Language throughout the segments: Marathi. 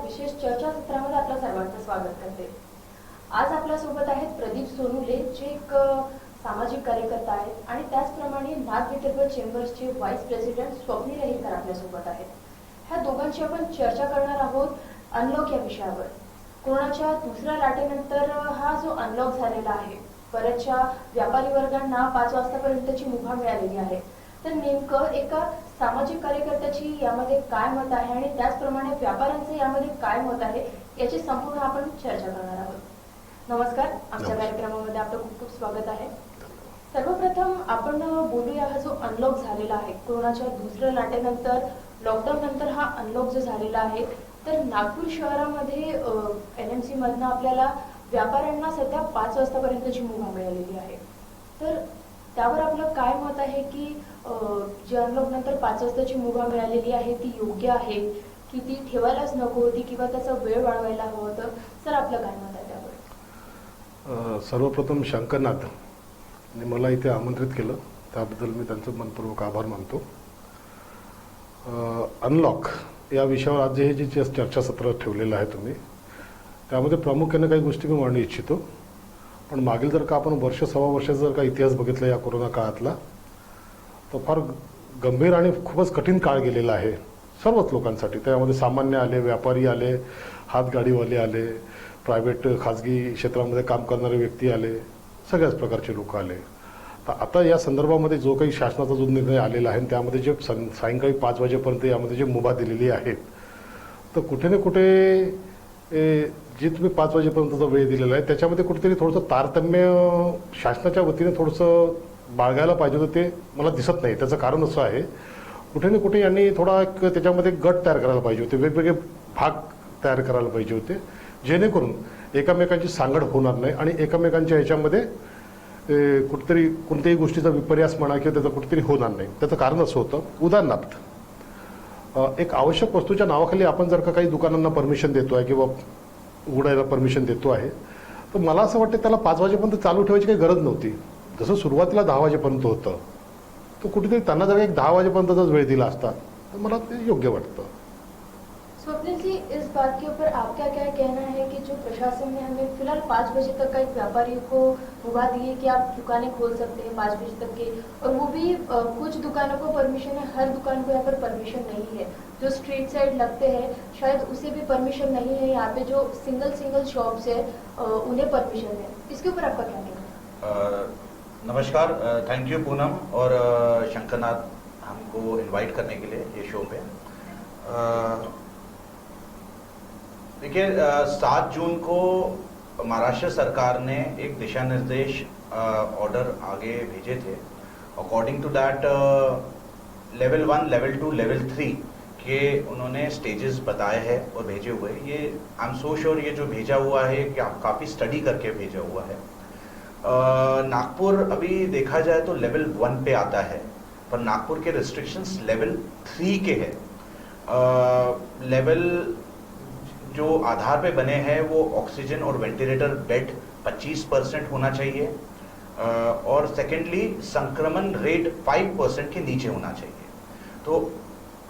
विशेष चर्चासत्रामध्ये आपल्या सर्वांचं स्वागत करते। आज आपल्या सोबत आहेत प्रदीप सोनुले, जे एक सामाजिक कार्यकर्ता आहेत आणि त्याचप्रमाणे नागविदर्भ चेंबर्सचे व्हाईस प्रेसिडेंट स्वप्नील अहिरकर आपल्या सोबत आहेत। ह्या दोघांची आपण चर्चा करणार आहोत अनलॉक या विषयावर। कोरोनाच्या दुसऱ्या लाटेनंतर हा जो अनलॉक झालेला आहे, बऱ्याचशा व्यापारी वर्गांना 5 वाजतापर्यंतची मुभा मिळालेली आहे। तर नेमकं एका सामाजिक कार्यकर्त्याची यामध्ये काय मत आहे आणि त्याचप्रमाणे व्यापाऱ्यांचे यामध्ये काय मत आहे याची संपूर्ण आपण चर्चा करणार आहोत। नमस्कार, आमच्या कार्यक्रमामध्ये आपलं खूप खूप स्वागत आहे। सर्वप्रथम आपण बोलूया, हा जो अनलॉक झालेला आहे कोरोनाच्या दुसऱ्या लाटेनंतर, लॉकडाऊन नंतर हा अनलॉक जो झालेला आहे, तर नागपूर शहरामध्ये एनएमसी मधनं आपल्याला व्यापाऱ्यांना सध्या 5 वाजतापर्यंतची मुभा मिळालेली आहे। तर त्यावर आपलं काय मत आहे की जी अनलॉक नंतर 5 वाजताची मुभा मिळालेली आहे ती योग्य आहे की ती ठेवायलाच नको होती किंवा त्याचा वेळ वाढवायला हवं होतं? सर, आपलं काय मत आहे त्यावर? सर्वप्रथम शंकरनाथ मला इथे आमंत्रित केलं त्याबद्दल मी त्यांचं मनपूर्वक आभार मानतो। अनलॉक या विषयावर आज हे जे चर्चासत्र ठेवलेलं आहे तुम्ही, त्यामध्ये प्रामुख्याने काही गोष्टी मी मांडू इच्छितो। पण मागील जर का आपण वर्ष सव्वा वर्षाचा जर का इतिहास बघितला या कोरोना काळातला, तर फार गंभीर आणि खूपच कठीण काळ गेलेला आहे सर्वच लोकांसाठी। त्यामध्ये सामान्य आले, व्यापारी आले, हातगाडीवाले आले, प्रायव्हेट खाजगी क्षेत्रामध्ये काम करणारे व्यक्ती आले, सगळ्याच प्रकारचे लोक आले। तर आता या संदर्भामध्ये जो काही शासनाचा जो निर्णय आलेला आहे त्यामध्ये जे सायंकाळी 5 वाजेपर्यंत यामध्ये जे मुभा दिलेली आहेत, तर कुठे ना कुठे जे तुम्ही 5 वाजेपर्यंतचा वेळ दिलेला आहे त्याच्यामध्ये कुठेतरी थोडंसं तारतम्य शासनाच्या वतीने थोडंसं बाळगायला पाहिजे होतं, ते मला दिसत नाही। त्याचं कारण असं आहे, कुठे ना कुठे यांनी थोडा एक त्याच्यामध्ये गट तयार करायला पाहिजे होते, वेगवेगळे भाग तयार करायला पाहिजे होते, जेणेकरून एकमेकांची सांगड होणार नाही आणि एकमेकांच्या ह्याच्यामध्ये कुठेतरी कोणत्याही गोष्टीचा विपर्यास म्हणा किंवा त्याचं कुठेतरी होणार नाही। त्याचं कारण असं होतं, उदाहरणार्थ एक आवश्यक वस्तूच्या नावाखाली आपण जर का काही दुकानांना परमिशन देतो आहे किंवा उघडायला परमिशन देतो आहे, तर मला असं वाटतं त्याला 5 वाजेपर्यंत चालू ठेवायची काही गरज नव्हती। जसं सुरुवातीला 10 वाजेपर्यंत होतं, तर कुठेतरी त्यांना जर एक 10 वाजेपर्यंतचाच वेळ दिला असता तर मला ते योग्य वाटतं। स्वप्निल जी, इस बात के ऊपर आपका क्या कहना है कि जो प्रशासन ने हमें फिलहाल 5 बजे तक का एक व्यापारी को मुभा दी है कि आप दुकानें खोल सकते हैं 5 बजे तक के, और वो भी कुछ दुकानों को परमिशन है, हर दुकान को यहाँ पर परमिशन नहीं है। जो स्ट्रीट साइड लगते हैं शायद उसे भी परमिशन नहीं है, यहाँ पे जो सिंगल शॉप्स है उन्हें परमिशन है। इसके ऊपर आपका क्या कहना है? नमस्कार, थैंक यू पूनम और शंकरनाथ हमको इनवाइट करने के लिए ये शो पे। देखिए, 7 जून को महाराष्ट्र सरकार ने एक दिशा निर्देश ऑर्डर आगे भेजे थे। According to that level 1, level 2, level 3 के उन्होंने स्टेजेस बताए हैं और भेजे हुए। ये आई एम सो श्योर ये जो भेजा हुआ है कि काफ़ी स्टडी करके भेजा हुआ है। नागपुर अभी देखा जाए तो लेवल 1 पे आता है, पर नागपुर के रिस्ट्रिक्शंस लेवल 3 के हैं। लेवल जो आधार पे बने हैं वो ऑक्सीजन और वेंटिलेटर बेड 25% होना चाहिए, और सेकेंडली संक्रमण रेट 5% के नीचे होना चाहिए। तो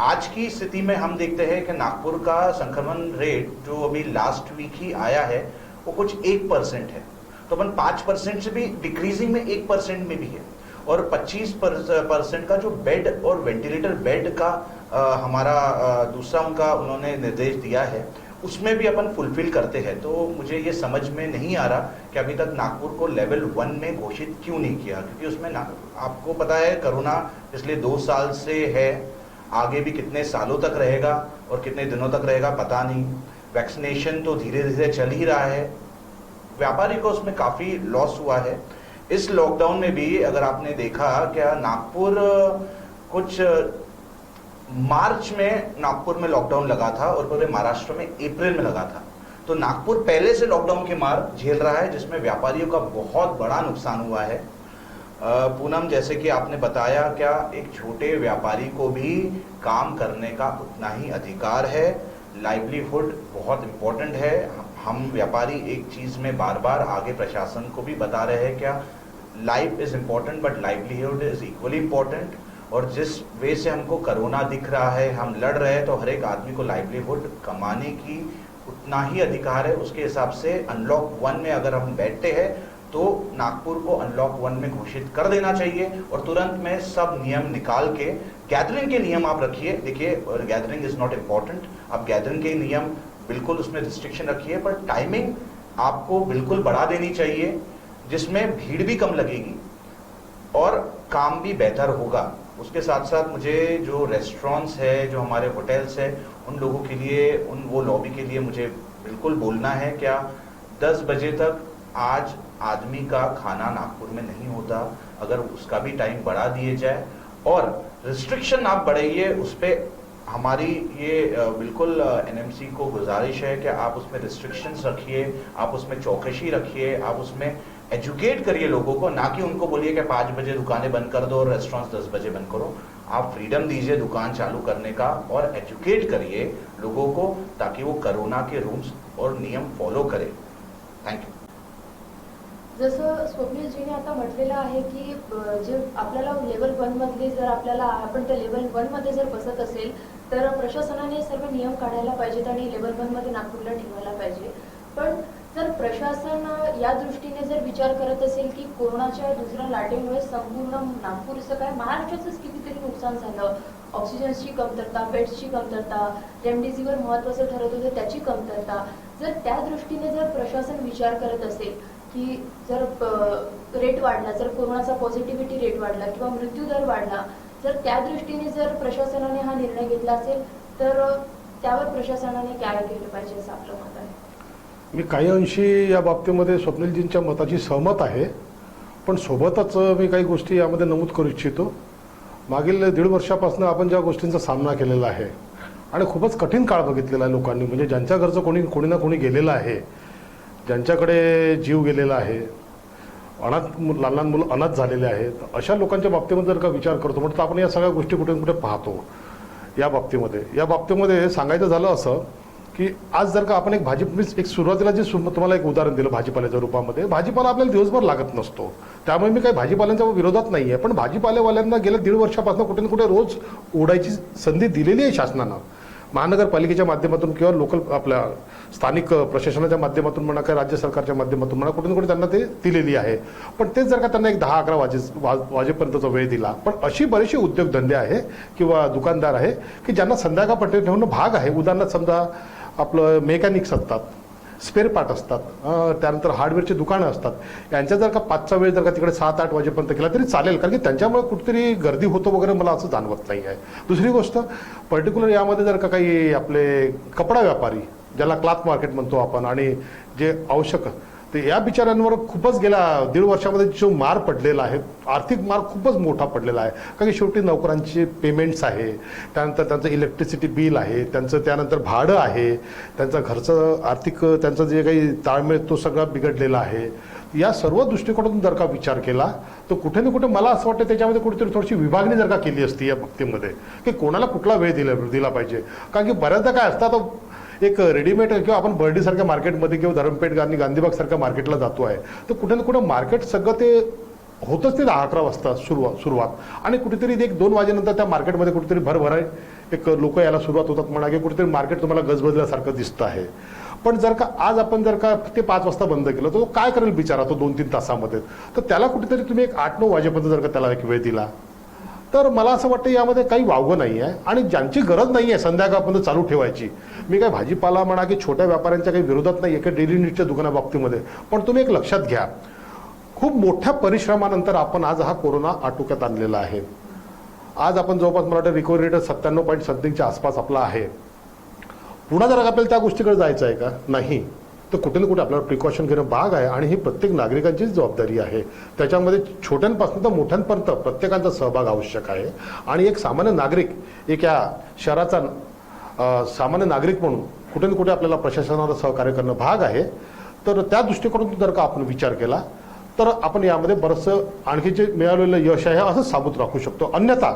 आज की स्थिति में हम देखते हैं कि नागपुर का संक्रमण रेट जो अभी लास्ट वीक ही आया है वो कुछ 1% है। तो अपन 5% से भी डिक्रीजिंग में 1% में भी है, और 25% का जो बेड और वेंटिलेटर बेड का हमारा दूसरा उनका उन्होंने निर्देश दिया है, उसमें भी अपन फुलफिल करते हैं। तो मुझे ये समझ में नहीं आ रहा कि अभी तक नागपुर को लेवल 1 में घोषित क्यों नहीं किया, क्योंकि उसमें आपको पता है कोरोना पिछले 2 साल से है, आगे भी कितने सालों तक रहेगा और कितने दिनों तक रहेगा पता नहीं। वैक्सीनेशन तो धीरे धीरे चल ही रहा है, व्यापारी को उसमें काफ़ी लॉस हुआ है। इस लॉकडाउन में भी अगर आपने देखा, क्या नागपुर कुछ मार्च में नागपुर में लॉकडाउन लगा था और पूरे महाराष्ट्र में अप्रैल में लगा था। तो नागपुर पहले से लॉकडाउन की मार झेल रहा है, जिसमें व्यापारियों का बहुत बड़ा नुकसान हुआ है। पूनम, जैसे कि आपने बताया, क्या एक छोटे व्यापारी को भी काम करने का उतना ही अधिकार है। लाइवलीहुड बहुत इम्पोर्टेंट है। हम व्यापारी एक चीज़ में बार बार आगे प्रशासन को भी बता रहे हैं, क्या life is important but livelihood is equally important. और जिस वे से हमको कोरोना दिख रहा है, हम लड़ रहे हैं, तो हर एक आदमी को लाइवलीहुड कमाने की उतना ही अधिकार है। उसके हिसाब से अनलॉक 1 में अगर हम बैठते हैं तो नागपुर को अनलॉक 1 में घोषित कर देना चाहिए और तुरंत में सब नियम निकाल के गैदरिंग के नियम आप रखिए। देखिए गैदरिंग इज नॉट इम्पॉर्टेंट, आप गैदरिंग के नियम बिल्कुल उसमें रिस्ट्रिक्शन रखिए, पर टाइमिंग आपको बिल्कुल बढ़ा देनी चाहिए जिसमें भीड़ भी कम लगेगी और काम भी बेहतर होगा। उसके साथ साथ मुझे जो रेस्टोरेंट्स है, जो हमारे होटल्स है, उन लोगों के लिए, वो लॉबी के लिए मुझे बिल्कुल बोलना है, क्या 10 बजे तक आज आदमी का खाना नागपुर में नहीं होता, अगर उसका भी टाइम बढ़ा दिए जाए और रिस्ट्रिक्शन आप बढ़ाइए उस पर। हमारी ये बिल्कुल एनएमसी को गुजारिश है कि आप उसमें रिस्ट्रिक्शंस रखिए, आप उसमें चौकसी रखिए, आप उसमें एजुकेट करिए लोगों को, ना कि उनको बोलिए कि 5 बजे दुकानें बंद कर दो और रेस्टोरेंट्स 10 बजे बंद करो। आप फ्रीडम दीजिए दुकान चालू करने का और एजुकेट करिए लोगों को ताकि वो कोरोना के रूल्स और नियम फॉलो करें। Thank you. जसं स्वप्नीलजीने आता म्हटलेलं आहे की जे आपल्याला लेवल 1 मधले जर आपल्याला आपण त्या लेवल 1 मध्ये जर बसत असेल तर प्रशासनाने सर्व नियम काढायला पाहिजेत आणि लेवल 1 मध्ये नागपूरला ठेवायला पाहिजे। पण जर प्रशासन या दृष्टीने जर विचार करत असेल की कोरोनाच्या दुसऱ्या लाटेमुळे संपूर्ण नागपूरचं काय महाराष्ट्राचंच कितीतरी नुकसान झालं, ऑक्सिजनची कमतरता, बेड्सची कमतरता, रेमडेसिवीर महत्त्वाचं ठरत होतं त्याची कमतरता, जर त्या दृष्टीने जर प्रशासन विचार करत असेल की जर रेट वाढला, जर कोरोनाचा पॉझिटिव्हिटी रेट वाढला किंवा मृत्यूदर वाढला, जर त्या दृष्टीने जर प्रशासनाने हा निर्णय घेतला असेल तर त्यावर प्रशासनाने काय केलं पाहिजे असं आपलं मत आहे? मी काही अंशी या बाबतीमध्ये स्वप्नीलजींच्या मताची सहमत आहे, पण सोबतच मी काही गोष्टी यामध्ये नमूद करू इच्छितो। मागील 1.5 वर्षापासून आपण ज्या गोष्टींचा सामना केलेला आहे आणि खूपच कठीण काळ बघितलेला आहे लोकांनी, म्हणजे ज्यांच्या घरचं कोणी ना कोणी गेलेलं आहे, ज्यांच्याकडे जीव गेलेला आहे, लहान लहान मुलं अनाथ झालेले आहेत, अशा लोकांच्या बाबतीमध्ये जर का विचार करतो म्हटलं तर आपण या सगळ्या गोष्टी कुठे कुठे पाहतो। या बाबतीमध्ये सांगायचं झालं असं की आज जर का आपण एक सुरुवातीला जे तुम्हाला एक उदाहरण दिलं भाजीपाल्याच्या रूपामध्ये, भाजीपाला आपल्याला दिवसभर लागत नसतो, त्यामुळे मी काही भाजीपाल्यांच्या विरोधात नाही आहे, पण भाजीपालेवाल्यांना गेल्या 1.5 वर्षापासून कुठे ना कुठे रोज उडायची संधी दिलेली आहे शासनानं, महानगरपालिकेच्या माध्यमातून किंवा लोकल आपल्या स्थानिक प्रशासनाच्या माध्यमातून म्हणा किंवा राज्य सरकारच्या माध्यमातून म्हणा, कुठे ना कुठे त्यांना ते दिलेली आहे। पण तेच जर का त्यांना एक 10-11 वाजेपर्यंतचा वेळ दिला, पण अशी बरीचशी उद्योगधंदे आहे किंवा दुकानदार आहे की ज्यांना संध्याकाळपर्यंत ठेवणं भाग आहे। उदाहरणार्थ समजा आपलं मेकॅनिक्स असतात, स्पेअर पार्ट असतात, त्यानंतर हार्डवेअरची दुकानं असतात, यांच्या जर का 5चा वेळ जर का तिकडे 7-8 वाजेपर्यंत केला तरी चालेल, कारण की त्यांच्यामुळे कुठेतरी गर्दी होतो वगैरे मला असं जाणवत नाही आहे। दुसरी गोष्ट पर्टिक्युलर यामध्ये जर का काही आपले कपडा व्यापारी, ज्याला क्लॉथ मार्केट म्हणतो आपण, आणि जे आवश्यक ते या बिचाऱ्यांवर खूपच गेल्या 1.5 वर्षामध्ये जो मार पडलेला आहे, आर्थिक मार खूपच मोठा पडलेला आहे, कारण की शेवटी नोकरांचे पेमेंट्स आहे, त्यानंतर त्यांचं इलेक्ट्रिसिटी बिल आहे, त्यांचं त्यानंतर भाडं आहे, त्यांचं घरचं आर्थिक त्यांचं जे काही ताळमेळ तो सगळा बिघडलेला आहे। या सर्व दृष्टिकोनातून जर का विचार केला तर कुठे ना कुठे मला असं वाटतं त्याच्यामध्ये कुठेतरी थोडीशी विभागणी जर का केली असती या बाबतीमध्ये की कोणाला कुठला वेळ दिला पाहिजे, कारण की बऱ्याचदा काय असतं, एक रेडीमेड किंवा आपण बर्डीसारख्या मार्केटमध्ये किंवा धरमपेठ आणि गांधीबाग सारख्या मार्केटला जातो आहे, तर कुठे ना कुठे मार्केट सगळं ते होतच ते 10-11 वाजता सुरुवात, आणि कुठेतरी 1-2 वाजेनंतर त्या मार्केटमध्ये कुठेतरी भरभराय एक लोक यायला सुरुवात होतात म्हणा, की कुठेतरी मार्केट तुम्हाला गजबजल्यासारखं दिसतं आहे। पण जर का आज आपण जर का ते 5 वाजता बंद केलं तर तो काय करेल बिचारा तो 2-3 तासामध्ये, तर त्याला कुठेतरी तुम्ही एक 8-9 वाजेपर्यंत जर का त्याला एक वेळ दिला तर मला असं वाटतं यामध्ये काही वावगं नाही आहे। आणि ज्यांची गरज नाही आहे संध्याकाळपर्यंत चालू ठेवायची, मी काय भाजीपाला म्हणा की छोट्या व्यापाऱ्यांच्या काही विरोधात नाही आहे की डेली नीडच्या दुकानाबाबतीमध्ये, पण तुम्ही एक लक्षात घ्या, खूप मोठ्या परिश्रमानंतर आपण आज हा कोरोना आटोक्यात आणलेला आहे। आज आपण जवळपास मला वाटतं रिकव्हरी रेट 97.somethingच्या आसपास आपला आहे। पुन्हा जर आपल्याला त्या गोष्टीकडे जायचं आहे का? नाही, तर कुठे ना कुठे आपल्याला प्रिकॉशन घेणं भाग आहे आणि ही प्रत्येक नागरिकांचीच जबाबदारी आहे। त्याच्यामध्ये छोट्यांपासून तर मोठ्यांपर्यंत प्रत्येकाचा सहभाग आवश्यक आहे। आणि एक सामान्य नागरिक, एक या शहराचा सामान्य नागरिक म्हणून कुठे ना कुठे आपल्याला प्रशासनाला सहकार्य करणं भाग आहे। तर त्या दृष्टिकोनातून जर का आपण विचार केला तर आपण यामध्ये बरंचसं आणखी जे मिळालेलं यश आहे असं साबूत राखू शकतो। अन्यथा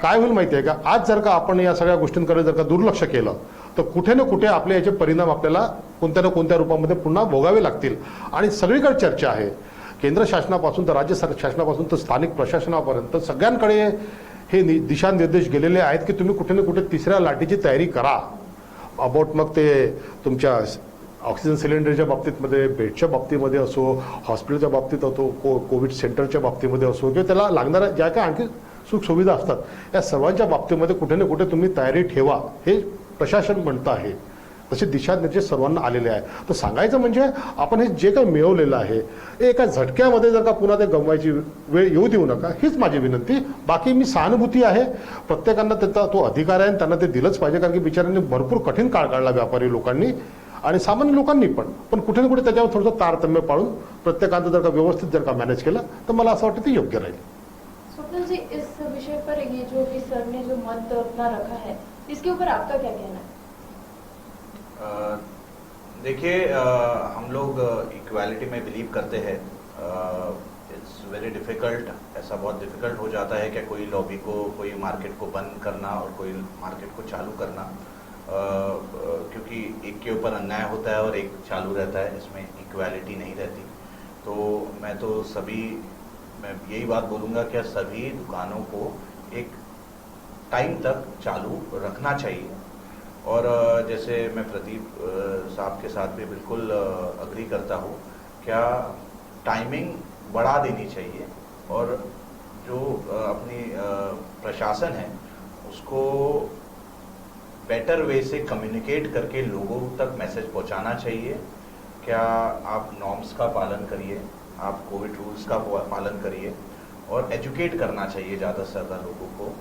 काय होईल माहिती आहे का, आज जर का आपण या सगळ्या गोष्टींकडे जर का दुर्लक्ष केलं तर कुठे ना कुठे आपले याचे परिणाम आपल्याला कोणत्या ना कोणत्या रूपामध्ये पुन्हा भोगावे लागतील। आणि सगळीकडे चर्चा आहे, केंद्र शासनापासून तर राज्य शासनापासून तर स्थानिक प्रशासनापर्यंत सगळ्यांकडे हे दिशानिर्देश गेलेले आहेत की तुम्ही कुठे ना कुठे 3ऱ्या लाटेची तयारी करा। अबाउट मग ते तुमच्या ऑक्सिजन सिलेंडरच्या बाबतीतमध्ये, बेडच्या बाबतीमध्ये असो, हॉस्पिटलच्या बाबतीत असो, कोविड सेंटरच्या बाबतीमध्ये असो, किंवा त्याला लागणाऱ्या ज्या काय आणखी सुखसुविधा असतात, या सर्वांच्या बाबतीमध्ये कुठे ना कुठे तुम्ही तयारी ठेवा, हे प्रशासन म्हणतं आहे. तसे दिशानिर्देश सर्वांना आलेले आहे. तर सांगायचं म्हणजे आपण हे जे काही मिळवलेलं आहे, एका झटक्यामध्ये जर का पुन्हा ते गमवायची वेळ येऊ देऊ नका, हीच माझी विनंती. बाकी मी सहानुभूती आहे, प्रत्येकांना त्याचा तो अधिकार आहे आणि त्यांना ते दिलंच पाहिजे, कारण की बिचाऱ्यांनी भरपूर कठीण काळ काढला, व्यापारी लोकांनी आणि सामान्य लोकांनी पण कुठे ना कुठे त्याच्यावर थोडंसं तारतम्य पाळून प्रत्येकानं जर का व्यवस्थित जर का मॅनेज केलं तर मला असं वाटतं ते योग्य राहील. स्वप्निल जी, इस विषय पर ये जो भी सर ने जो मत अपना रखा है, इसके ऊपर आपका क्या कहना है? देखिए, हम लोग इक्वालिटी में बिलीव करते हैं. इट्स वेरी डिफिकल्ट, ऐसा बहुत डिफिकल्ट हो जाता है कि कोई लॉबी को, कोई मार्केट को बंद करना और कोई मार्केट को चालू करना, क्योंकि एक के ऊपर अन्याय होता है और एक चालू रहता है, इसमें इक्वालिटी नहीं रहती. तो मैं यही बात बोलूँगा कि सभी दुकानों को एक टाइम तक चालू रखना चाहिए. और जैसे मैं प्रदीप साहब के साथ भी बिल्कुल अग्री करता हूँ, क्या टाइमिंग बढ़ा देनी चाहिए और जो अपनी प्रशासन है उसको बेटर वे से कम्युनिकेट करके लोगों तक मैसेज पहुंचाना चाहिए. क्या आप नॉर्म्स का पालन करिए, आप कोविड रूल्स का पालन करिए और एजुकेट करना चाहिए ज़्यादा से ज़्यादा लोगों को.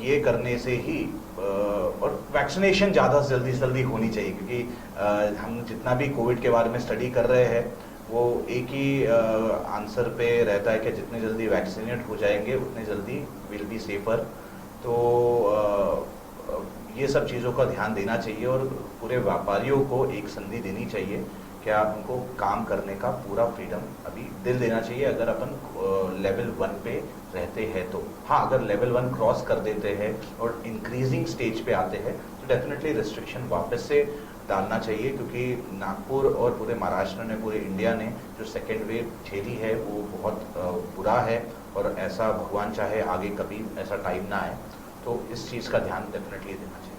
ये करने से ही और वैक्सीनेशन ज़्यादा से जल्दी होनी चाहिए, क्योंकि हम जितना भी कोविड के बारे में स्टडी कर रहे हैं वो एक ही आंसर पे रहता है कि जितने जल्दी वैक्सीनेट हो जाएंगे उतने जल्दी विल बी सेफर. तो ये सब चीज़ों का ध्यान देना चाहिए और पूरे व्यापारियों को एक संधि देनी चाहिए. क्या उनको काम करने का पूरा फ्रीडम अभी दिल देना चाहिए अगर अपन लेवल 1 पे रहते हैं तो. हाँ, अगर लेवल 1 क्रॉस कर देते हैं और इंक्रीजिंग स्टेज पे आते हैं तो डेफिनेटली रिस्ट्रिक्शन वापस से डालना चाहिए, क्योंकि नागपुर और पूरे महाराष्ट्र ने, पूरे इंडिया ने जो सेकेंड वेव झेली है वो बहुत बुरा है और ऐसा भगवान चाहे आगे कभी ऐसा टाइम ना आए. तो इस चीज़ का ध्यान डेफिनेटली देना चाहिए.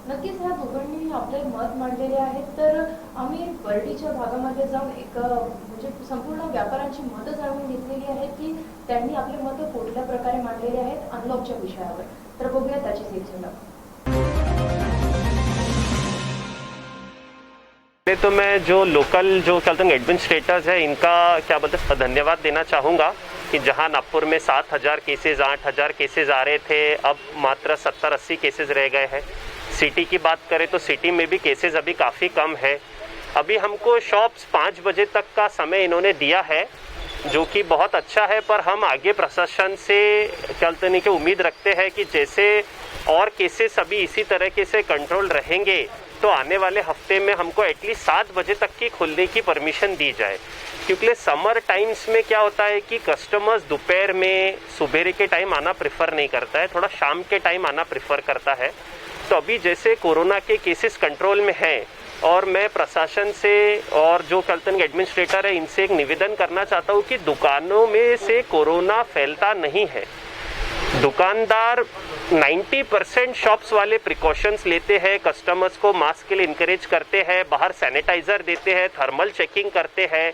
नक्कीच ह्या दोघांनी आपले मत मांडलेले आहेत. तर आम्ही बर्डीच्या भागामध्ये जाऊन एक म्हणजे संपूर्ण व्यापाऱ्यांची मतं जाणून घेतलेली आहेत की त्यांनी आपले मतं कुठल्या प्रकारे मांडलेले आहेत अनलॉकच्या विषयावर. तर बघूया त्याचीच एक झलक. तो मैं जो लोकल जो क्या बोलते हैं एडमिनिस्ट्रेटर्स है इनका क्या बोलते हैं धन्यवाद देना चाहूँगा कि जहां नागपुर में 7,000 केसेस 8,000 केसेस आ रहे थे, अब मात्र 70-80 केसेस रह गए हैं. सिटी की बात करें तो सिटी में भी केसेस अभी काफ़ी कम है. अभी हमको शॉप्स 5 बजे तक का समय इन्होंने दिया है, जो कि बहुत अच्छा है. पर हम आगे प्रशासन से क्या बोलते हैं कि उम्मीद रखते हैं कि जैसे और केसेस अभी इसी तरीके से कंट्रोल रहेंगे तो आने वाले हफ्ते में हमको एटलीस्ट 7 बजे तक की खुलने की परमिशन दी जाए, क्योंकि समर टाइम्स में क्या होता है कि कस्टमर्स दोपहर में सुबह के टाइम आना प्रेफर नहीं करता है, थोड़ा शाम के टाइम आना प्रेफर करता है. तो अभी जैसे कोरोना के केसेस कंट्रोल में हैं और मैं प्रशासन से और जो कल्तन एडमिनिस्ट्रेटर है इनसे एक निवेदन करना चाहता हूँ कि दुकानों में से कोरोना फैलता नहीं है. दुकानदार 90% शॉप्स वाले प्रिकॉशंस लेते हैं, कस्टमर्स को मास्क के लिए इनकरेज करते हैं, बाहर सैनिटाइजर देते हैं, थर्मल चेकिंग करते हैं.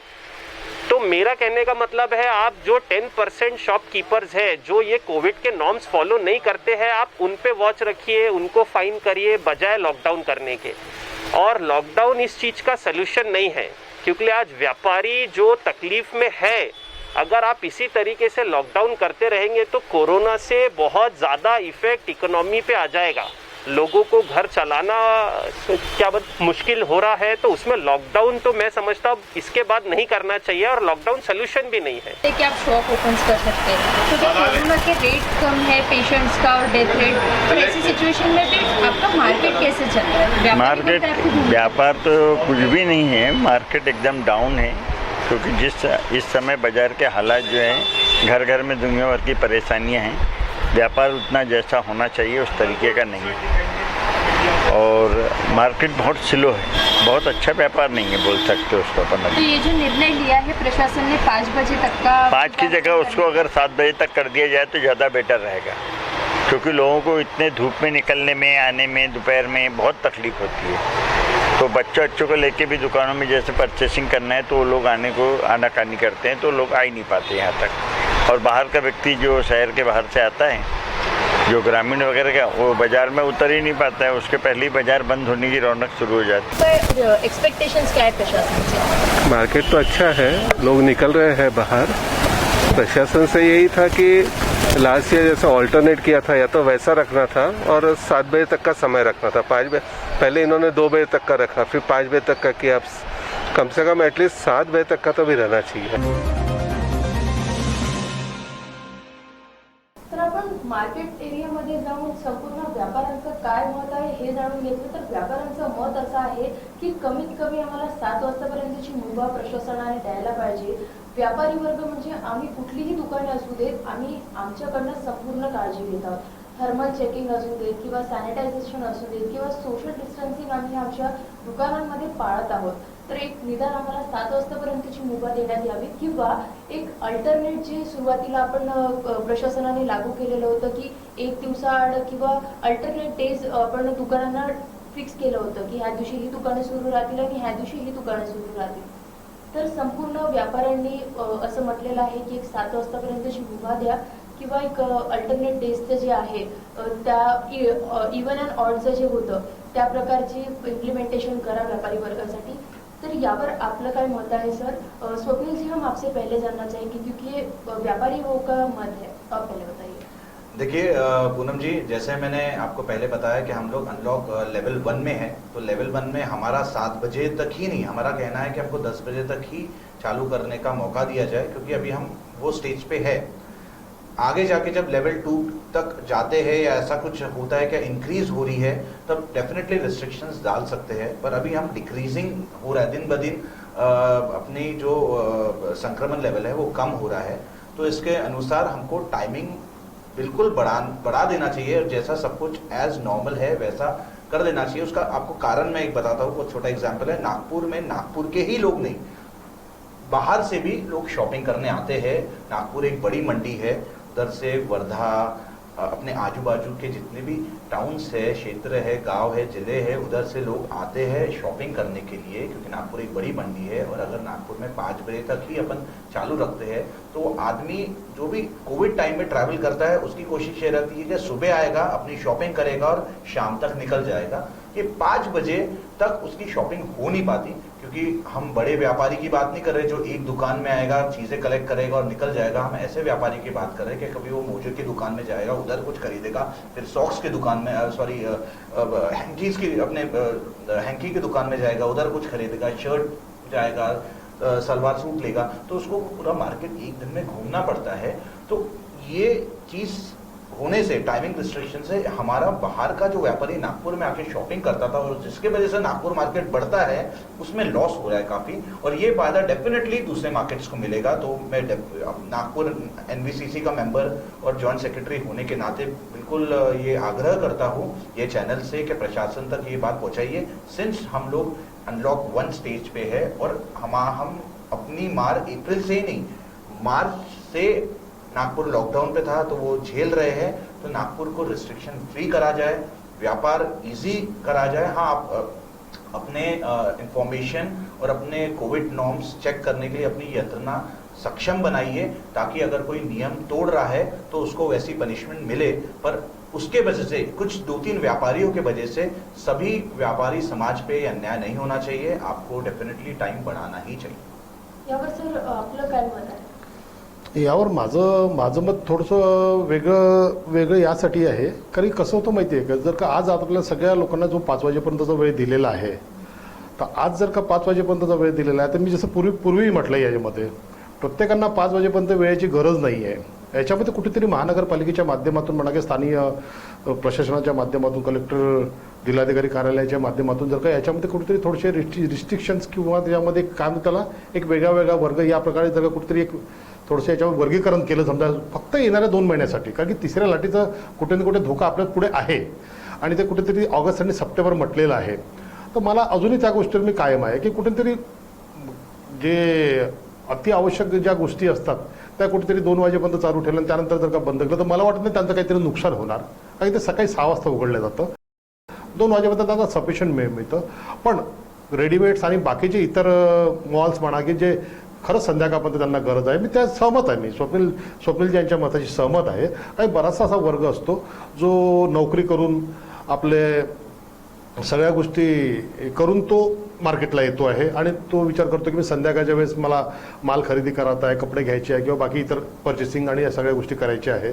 तो मेरा कहने का मतलब है आप जो 10% शॉपकीपर्स है जो ये कोविड के नॉर्म्स फॉलो नहीं करते हैं, आप उन पे वॉच रखिए, उनको फाइन करिए बजाय लॉकडाउन करने के. और लॉकडाउन इस चीज़ का सलूशन नहीं है, क्योंकि आज व्यापारी जो तकलीफ में है, अगर आप इसी तरीके से लॉकडाउन करते रहेंगे तो कोरोना से बहुत ज़्यादा इफेक्ट इकोनॉमी पे आ जाएगा. लोगों को घर चलाना क्या मुश्किल हो रहा है, तो उसमें लॉकडाउन तो मैं समझता हूँ इसके बाद नहीं करना चाहिए और लॉकडाउन सोल्यूशन भी नहीं है. कि आप शॉप ओपन कर सकते हैं, तो कोरोना के रेट कम है पेशेंट्स का और डेथ रेट, तो ऐसी सिचुएशन में भी आपका मार्केट कैसे चल रहा है? मार्केट व्यापार तो कुछ भी नहीं है, मार्केट एकदम डाउन है, क्योंकि इस समय बाजार के हालात जो हैं, घर घर में दुनिया भर की परेशानियां हैं. व्यापार उतना जैसा होना चाहिए उस तरीके का नहीं है और मार्केट बहुत स्लो है, बहुत अच्छा व्यापार नहीं है बोल सकते उसको अपन. तो ये जो निर्णय लिया है प्रशासन ने 5 बजे तक का, 5 की जगह उसको अगर 7 बजे तक कर दिया जाए तो ज़्यादा बेटर रहेगा. क्योंकि लोगों को इतने धूप में निकलने में, आने में, दोपहर में बहुत तकलीफ होती है। तो बच्चों को लेके भी दुकानों में जैसे परचेसिंग करना है तो वो लोग आनाकानी करते हैं, तो लोग आ ही नहीं पाते यहाँ तक। और बाहर का व्यक्ति जो शहर के बाहर से आता है, जो ग्रामीण वगैरह का, वो बाजार में उतर ही नहीं पाता है, उसके पहले ही बाजार बंद होने की रौनक शुरू हो जाती है। पर एक्सपेक्टेशंस क्या है प्रशासन से? मार्केट तो अच्छा है, लोग निकल रहे हैं बाहर। प्रशासन से यही था कि लास्ट ईयर जैसा ऑल्टरनेट किया था, या तो वैसा रखना था और 7 बजे तक का समय रखना था। 5 बजे पहले इन्होंने 2 बजे तक का रखा, फिर 5 बजे तक का किया। कम से कम एटलीस्ट 7 बजे तक का तो भी रहना चाहिए। तर आपण मार्केट एरियामध्ये जाऊन संपूर्ण व्यापाऱ्यांचं काय मत आहे हे जाणून घेतलं तर व्यापाऱ्यांचं मत असं आहे की कमीत कमी आम्हाला 7 वाजतापर्यंतची मुभा प्रशासनाने द्यायला पाहिजे। व्यापारी वर्ग म्हणजे आम्ही कुठलीही दुकाने असू देत, आम्ही आमच्याकडनं संपूर्ण काळजी घेत आहोत। थर्मल चेकिंग असू देत किंवा सॅनिटायझेशन असू देत किंवा सोशल डिस्टन्सिंग आम्ही आमच्या दुकानांमध्ये पाळत आहोत। तर एक निदान आम्हाला 7 वाजतापर्यंतची मुभा देण्यात यावी किंवा एक अल्टरनेट जे सुरुवातीला आपण प्रशासनाने लागू केलेलं होतं की 1 दिवसाआड किंवा अल्टरनेट डेज आपण दुकानांना फिक्स केलं होतं की ह्या दिवशी ही दुकाने सुरू राहतील आणि ह्या दिवशी ही दुकाने सुरू राहतील। तर संपूर्ण व्यापाऱ्यांनी असं म्हटलेलं आहे की एक 7 वाजतापर्यंतची मुभा द्या किंवा एक अल्टरनेट डेजचं जे आहे त्या इव्हन अँड ऑडचं जे होतं त्या प्रकारची इम्प्लिमेंटेशन करा व्यापारी वर्गासाठी। तर यावर आपलं काय मत आहे सर? स्वप्निल जी, हम आपसे पहले जानना चाहेंगे क्योंकि ये व्यापारियों का मत है, आप पहले बताइए। देखिए पूनम जी, जैसे मैंने आपको पहले बताया कि हम लोग अनलॉक लेवल 1 में हैं, तो लेवल 1 में हमारा 7 बजे तक ही नहीं, हमारा कहना है कि हमको 10 बजे तक ही चालू करने का मौका दिया जाए, क्योंकि अभी हम वो स्टेज पे है। आगे जाके जब लेवल 2 तक जाते हैं या ऐसा कुछ होता है, क्या इंक्रीज हो रही है, तब डेफिनेटली रिस्ट्रिक्शंस डाल सकते हैं। पर अभी हम डिक्रीजिंग हो रहा है, दिन ब दिन अपनी जो संक्रमण लेवल है वो कम हो रहा है, तो इसके अनुसार हमको टाइमिंग बिल्कुल बढ़ा देना चाहिए और जैसा सब कुछ एज नॉर्मल है वैसा कर देना चाहिए। उसका आपको कारण मैं एक बताता हूँ, बहुत छोटा एग्जाम्पल है। नागपुर में नागपुर के ही लोग नहीं, बाहर से भी लोग शॉपिंग करने आते हैं। नागपुर एक बड़ी मंडी है, उधर से वर्धा, अपने आजू बाजू के जितने भी टाउन्स है, क्षेत्र है, गांव है, जिले है, उधर से लोग आते हैं शॉपिंग करने के लिए, क्योंकि नागपुर एक बड़ी मंडी है। और अगर नागपुर में 5 बजे तक ही अपन चालू रखते हैं तो आदमी जो भी कोविड टाइम में ट्रैवल करता है उसकी कोशिश ये रहती है कि सुबह आएगा, अपनी शॉपिंग करेगा और शाम तक निकल जाएगा। ये 5 बजे तक उसकी शॉपिंग हो नहीं पाती, क्योंकि हम बड़े व्यापारी की बात नहीं कर रहे जो एक दुकान में आएगा, चीजें कलेक्ट करेगा और निकल जाएगा। हम ऐसे व्यापारी की बात कर रहे हैं कि कभी वो मोजे की दुकान में जाएगा, उधर कुछ खरीदेगा, फिर सॉक्स की दुकान में हैंकीज की, अपने हैंकी की दुकान में जाएगा, उधर कुछ खरीदेगा, शर्ट जाएगा, सलवार सूट लेगा, तो उसको पूरा मार्केट एक दिन में घूमना पड़ता है। तो ये चीज होने से, टाइमिंग रिस्ट्रिक्शन से, हमारा बाहर का जो व्यापारी नागपुर में आके शॉपिंग करता था और जिसके वजह से नागपुर मार्केट बढ़ता है, उसमें लॉस हो रहा है काफी। और ये फायदा डेफिनेटली दूसरे मार्केट्स को मिलेगा। तो मैं नागपुर एनवीसीसी का मेंबर और जॉइंट सेक्रेटरी होने के नाते बिल्कुल ये आग्रह करता हूँ ये चैनल से कि प्रशासन तक ये बात पहुंचाइए। सिंस हम लोग अनलॉक 1 स्टेज पे है और हम अपनी मार अप्रैल से ही नहीं, मार्च से नागपुर लॉकडाउन पे था तो वो झेल रहे हैं। तो नागपुर को रिस्ट्रिक्शन फ्री करा जाए, व्यापार इजी करा जाए। हाँ, आप अपने इंफॉर्मेशन और अपने कोविड नॉर्म्स चेक करने के लिए अपनी यंत्रणा सक्षम बनाइए, ताकि अगर कोई नियम तोड़ रहा है तो उसको वैसी पनिशमेंट मिले। पर उसके वजह से कुछ 2-3 व्यापारियों के वजह से सभी व्यापारी समाज पे अन्याय नहीं होना चाहिए। आपको डेफिनेटली टाइम बढ़ाना ही चाहिए। यावर सर आपलं काय मत आहे? यावर माझं मत थोडंसं वेगळं यासाठी आहे, कारण कसं होतं माहिती आहे का, जर का आज आपल्याला सगळ्या लोकांना जो 5 वाजेपर्यंतचा वेळ दिलेला आहे, तर आज जर का 5 वाजेपर्यंतचा वेळ दिलेला आहे, तर मी जसं पूर्वी म्हटलं याच्यामध्ये प्रत्येकांना 5 वाजेपर्यंत वेळेची गरज नाही आहे। याच्यामध्ये कुठेतरी महानगरपालिकेच्या माध्यमातून म्हणा की स्थानीय प्रशासनाच्या माध्यमातून, कलेक्टर जिल्हाधिकारी कार्यालयाच्या माध्यमातून जर का याच्यामध्ये कुठेतरी थोडेसे रिस्ट्रिक्शन्स किंवा त्याच्यामध्ये काय म्हणतात त्याला एक वेगळा वर्ग या प्रकारे जर का कुठेतरी एक थोडंसं याच्यावर वर्गीकरण केलं, समजा फक्त येणाऱ्या 2 महिन्यासाठी, कारण की तिसऱ्या लाटेचा कुठे ना कुठे धोका आपल्या पुढे आहे आणि ते कुठेतरी ऑगस्ट आणि सप्टेंबर म्हटलेलं आहे। तर मला अजूनही त्या गोष्टीवर मी कायम आहे की कुठेतरी जे अति आवश्यक ज्या गोष्टी असतात त्या कुठेतरी 2 वाजेपर्यंत चालू ठेवलं आणि त्यानंतर जर का बंद केलं तर मला वाटत नाही त्यांचं काहीतरी नुकसान होणार, कारण ते सकाळी 6 वाजता उघडलं जातं, 2 वाजेपर्यंत त्यांना सफिशियंट मिळतं. पण रेडीमेड्स आणि बाकीचे इतर मॉल्स म्हणा की जे खरंच संध्याकाळपर्यंत त्यांना गरज आहे, मी त्या सहमत आहे. मी स्वप्नील यांच्या मताशी सहमत आहे. काही बराचसा असा वर्ग असतो जो नोकरी करून आपले सगळ्या गोष्टी करून तो मार्केटला येतो आहे आणि तो विचार करतो की मी संध्याकाळच्या वेळेस मला माल खरेदी करायचा आहे, कपडे घ्यायचे आहे किंवा बाकी इतर पर्चेसिंग आणि या सगळ्या गोष्टी करायच्या आहे,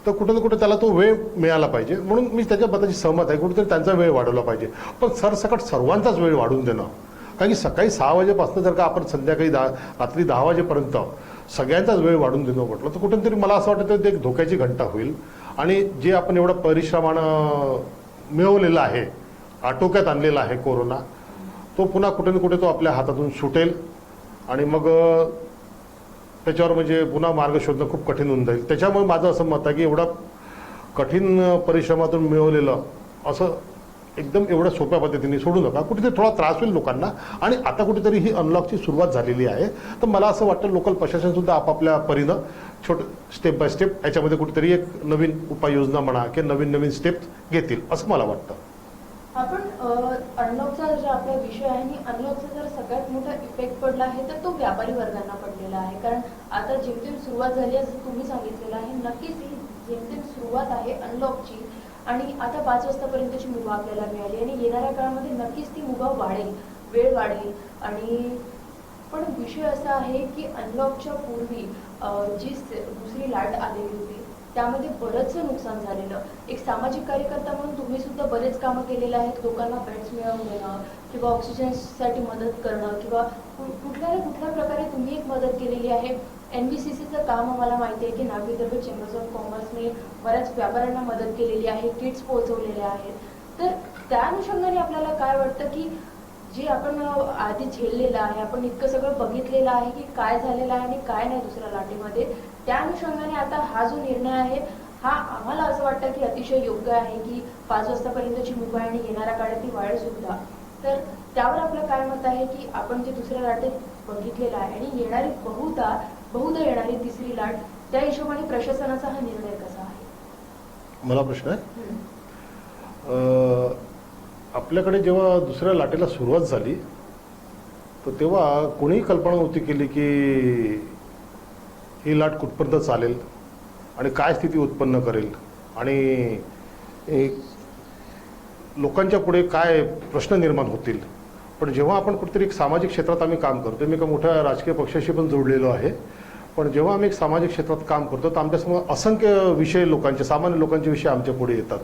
तर कुठे ना कुठे त्याला तो वेळ मिळाला पाहिजे. म्हणून मी त्याच्या मताशी सहमत आहे, कुठेतरी त्यांचा वेळ वाढवला पाहिजे. पण सरसकट सर्वांचाच वेळ वाढवून देणं, कारण की सकाळी 6 वाजेपासून जर का आपण संध्याकाळी रात्री 10 वाजेपर्यंत सगळ्यांचाच वेळ वाढून देणं म्हटलं तर कुठेतरी मला असं वाटतं ते एक धोक्याची घंटा होईल. आणि जे आपण एवढं परिश्रमानं मिळवलेलं आहे, आटोक्यात आणलेला आहे कोरोना, तो पुन्हा कुठे ना कुठे तो आपल्या हातातून सुटेल आणि मग त्याच्यावर म्हणजे पुन्हा मार्ग शोधणं खूप कठीण होऊन जाईल. त्याच्यामुळे माझं असं मत आहे की एवढा कठीण परिश्रमातून मिळवलेलं असं एकदम एवढ्या सोप्या पद्धतीने सोडू नका. कुठेतरी थोडा त्रास होईल लोकांना. आणि आता कुठेतरी ही अनलॉकची सुरुवात झालेली आहे, तर मला असं वाटतं लोकल प्रशासन सुद्धा आपापल्या परीनं स्टेप बाय स्टेप याच्यामध्ये कुठेतरी एक नवीन उपाययोजना म्हणा किंवा नवीन स्टेप्स घेतील असं मला वाटतं. आपण अनलॉकचा जो आपला विषय आहे आणि अनलॉकचा जर सगळ्यात मोठा इफेक्ट पडला आहे तर तो व्यापारी वर्गांना पडलेला आहे. कारण आता जेमतेम सुरुवात झाली असं तुम्ही सांगितलेलं आहे. नक्कीच ही जेमतेम सुरुवात आहे अनलॉकची आणि आता 5 वाजतापर्यंतची मुभा आपल्याला मिळाली आणि येणाऱ्या काळामध्ये नक्कीच ती मुभा वाढेल, वेळ वाढेल. आणि पण विषय असा आहे की अनलॉकच्या पूर्वी जी दुसरी लाट आलेली होती त्यामध्ये बरंचसं नुकसान झालेलं. एक सामाजिक कार्यकर्ता म्हणून तुम्ही सुद्धा बरेच कामं केलेले आहेत, लोकांना बेड्स मिळवून देणं किंवा ऑक्सिजनसाठी मदत करणं किंवा कुठल्या ना कुठल्या प्रकारे तुम्ही एक मदत केलेली आहे. NBCCचं काम आम्हाला माहिती आहे की नाग विदर्भ चेंबर्स ऑफ कॉमर्सने बऱ्याच व्यापाऱ्यांना मदत केलेली आहे, किट्स पोहोचवलेले आहेत. तर त्या अनुषंगाने आपल्याला काय वाटतं की जे आपण आधी झेललेलं आहे, आपण इतकं सगळं बघितलेलं आहे की काय झालेलं आहे आणि काय नाही दुसऱ्या लाटेमध्ये, त्या अनुषंगाने आता हा जो निर्णय आहे हा आम्हाला असं वाटतं की अतिशय योग्य आहे की 5 वाजतापर्यंतची मुभा आणि येणाऱ्या काळात ती वाढ सुद्धा. तर त्यावर आपलं काय मत आहे की आपण जे दुसऱ्या लाटेत बघितलेलं आहे आणि येणारी बहुधा येणारी तिसरी लाट, त्या हिशोबाने प्रशासनाचा हा निर्णय कसा आहे? मला प्रश्न आहे, आपल्याकडे जेव्हा दुसऱ्या लाटेला सुरुवात झाली तर तेव्हा कोणीही कल्पना नव्हती केली की ही लाट कुठपर्यंत चालेल आणि काय स्थिती उत्पन्न करेल आणि लोकांच्या पुढे काय प्रश्न निर्माण होतील. पण जेव्हा आपण कुठेतरी एक सामाजिक क्षेत्रात आम्ही काम करतो, मी एका मोठ्या राजकीय पक्षाशी पण जोडलेलो आहे, पण जेव्हा आम्ही एक सामाजिक क्षेत्रात काम करतो तर आमच्यासमोर असंख्य विषय लोकांचे, सामान्य लोकांचे विषय आमच्या पुढे येतात.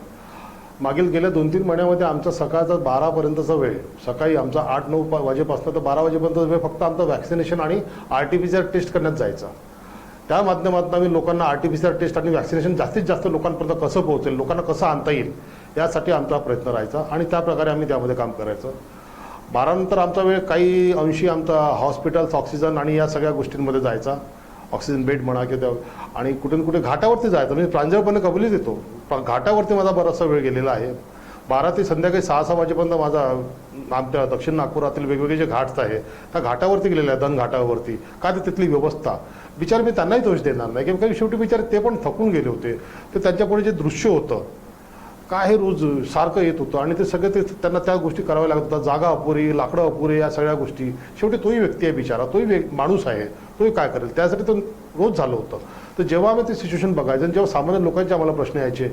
मागील गेल्या 2-3 महिन्यामध्ये आमचा सकाळचा 12पर्यंतचा वेळ, सकाळी आमचा 8-9 वाजेपासून तर 12 वाजेपर्यंत वेळ फक्त आमचा वॅक्सिनेशन आणि RT-PCR टेस्ट करण्यात जायचा. त्या माध्यमातून आम्ही लोकांना RT-PCR टेस्ट आणि वॅक्सिनेशन जास्तीत जास्त लोकांपर्यंत कसं पोहोचेल, लोकांना कसं आणता येईल यासाठी आमचा प्रयत्न राहायचा आणि त्या प्रकारे आम्ही त्यामध्ये काम करायचं. 12 नंतर आमचा वेळ काही अंशी आमचा हॉस्पिटल्स, ऑक्सिजन आणि या सगळ्या गोष्टींमध्ये जायचा. ऑक्सिजन बेड म्हणा किंवा आणि कुठे ना कुठे घाटावरती जायचं, म्हणजे प्रांजळपणे कबुली देतो, पण घाटावरती माझा बराचसा वेळ गेलेला आहे. 12 ते संध्याकाळी 6 वाजेपर्यंत माझा आमच्या दक्षिण नागपुरातील वेगवेगळे जे घाट्स आहे त्या घाटावरती गेलेले आहे, धन घाटावरती. का तर तिथली व्यवस्था, बिचार मी त्यांनाही दोष देणार नाही की काही शेवटी बिचारे ते पण थकून गेले होते. तर त्यांच्यापुढे जे दृश्य होतं, काय हे रोज सारखं येत होतं आणि ते सगळं ते त्यांना त्या गोष्टी कराव्या लागत होत्या. जागा अपुरी, लाकडं अपुरी, या सगळ्या गोष्टी. शेवटी तोही व्यक्ती आहे बिचारा, तोही माणूस आहे, तोही काय करेल, त्यासाठी तो रोज झालं होतं. तर जेव्हा आम्ही ते सिच्युएशन बघायचं आणि जेव्हा सामान्य लोकांचे आम्हाला प्रश्न यायचे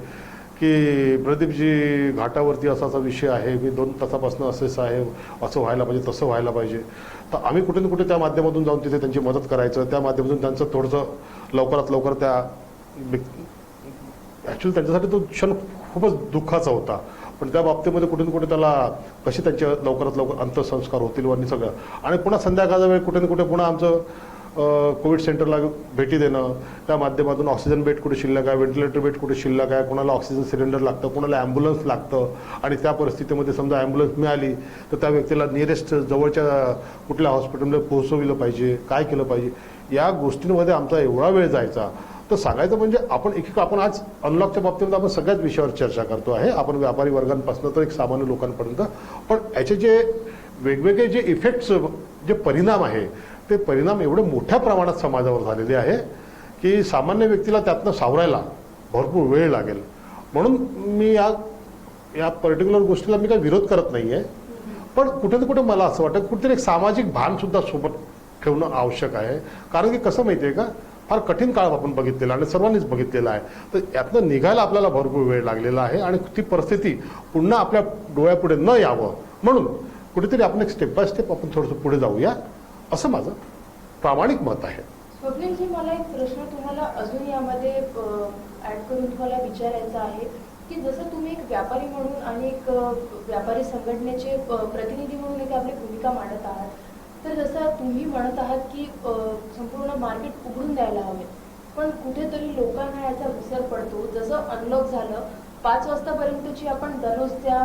की प्रदीपजी घाटावरती असा विषय आहे, मी 2 तासापासून असं आहे, असं व्हायला पाहिजे, तसं व्हायला पाहिजे, तर आम्ही कुठे ना कुठे त्या माध्यमातून जाऊन तिथे त्यांची मदत करायचं. त्या माध्यमातून त्यांचं थोडंसं लवकरात लवकर त्या ॲक्च्युली त्यांच्यासाठी तो क्षण खूपच दुःखाचा होता, पण त्या बाबतीमध्ये कुठे ना कुठे त्याला कसे त्यांचे लवकरात लवकर अंत्यसंस्कार होतील आणि सगळं. आणि पुन्हा संध्याकाळचा वेळ कुठे ना कुठे पुन्हा आमचं कोविड सेंटरला भेटी देणं, त्या माध्यमातून ऑक्सिजन बेड कुठे शिल्लक आहे, व्हेंटिलेटर बेड कुठे शिल्लक आहे, कोणाला ऑक्सिजन सिलेंडर लागतं, कोणाला ॲम्ब्युलन्स लागतं आणि त्या परिस्थितीमध्ये समजा ॲम्ब्युलन्स मिळाली तर त्या व्यक्तीला नियरेस्ट जवळच्या कुठल्या हॉस्पिटलमध्ये पोहोचवलं पाहिजे, काय केलं पाहिजे, या गोष्टींमध्ये आमचा एवढा वेळ जायचा. तर सांगायचं म्हणजे आपण आज अनलॉकच्या बाबतीमध्ये आपण सगळ्याच विषयावर चर्चा करतो आहे, आपण व्यापारी वर्गांपासून तर एक सामान्य लोकांपर्यंत. पण याचे जे वेगवेगळे जे इफेक्ट्स, जे परिणाम आहे, ते परिणाम एवढे मोठ्या प्रमाणात समाजावर झालेले आहे की सामान्य व्यक्तीला त्यातनं सावरायला भरपूर वेळ लागेल. म्हणून मी या पर्टिक्युलर गोष्टीला मी काही विरोध करत नाही आहे, पण कुठे ना कुठे मला असं वाटतं कुठेतरी एक सामाजिक भान सुद्धा सोबत ठेवणं आवश्यक आहे. कारण की कसं माहिती आहे का, फार कठीण काळ आपण बघितलेला आणि सर्वांनीच बघितलेला आहे. तर यातनं निघायला आपल्याला भरपूर वेळ लागलेला आहे आणि ती परिस्थिती पुन्हा आपल्या डोळ्यापुढे न यावं म्हणून कुठेतरी आपण एक स्टेप बाय स्टेप आपण थोडंसं पुढे जाऊया, असं माझं प्रामाणिक मत आहे. स्वप्नीलजी, मला एक प्रश्न तुम्हाला अजून यामध्ये ऍड करून तुम्हाला विचारायचा आहे की जसं तुम्ही एक व्यापारी म्हणून आणि एक व्यापारी संघटनेचे प्रतिनिधी म्हणून एक आपली भूमिका मांडत आहात, तर जसं तुम्ही म्हणत आहात की संपूर्ण मार्केट उघडून द्यायला हवे, पण कुठेतरी लोकांना याचा विसर पडतो. जसं अनलॉक झालं 5 वाजतापर्यंतची आपण दररोज त्या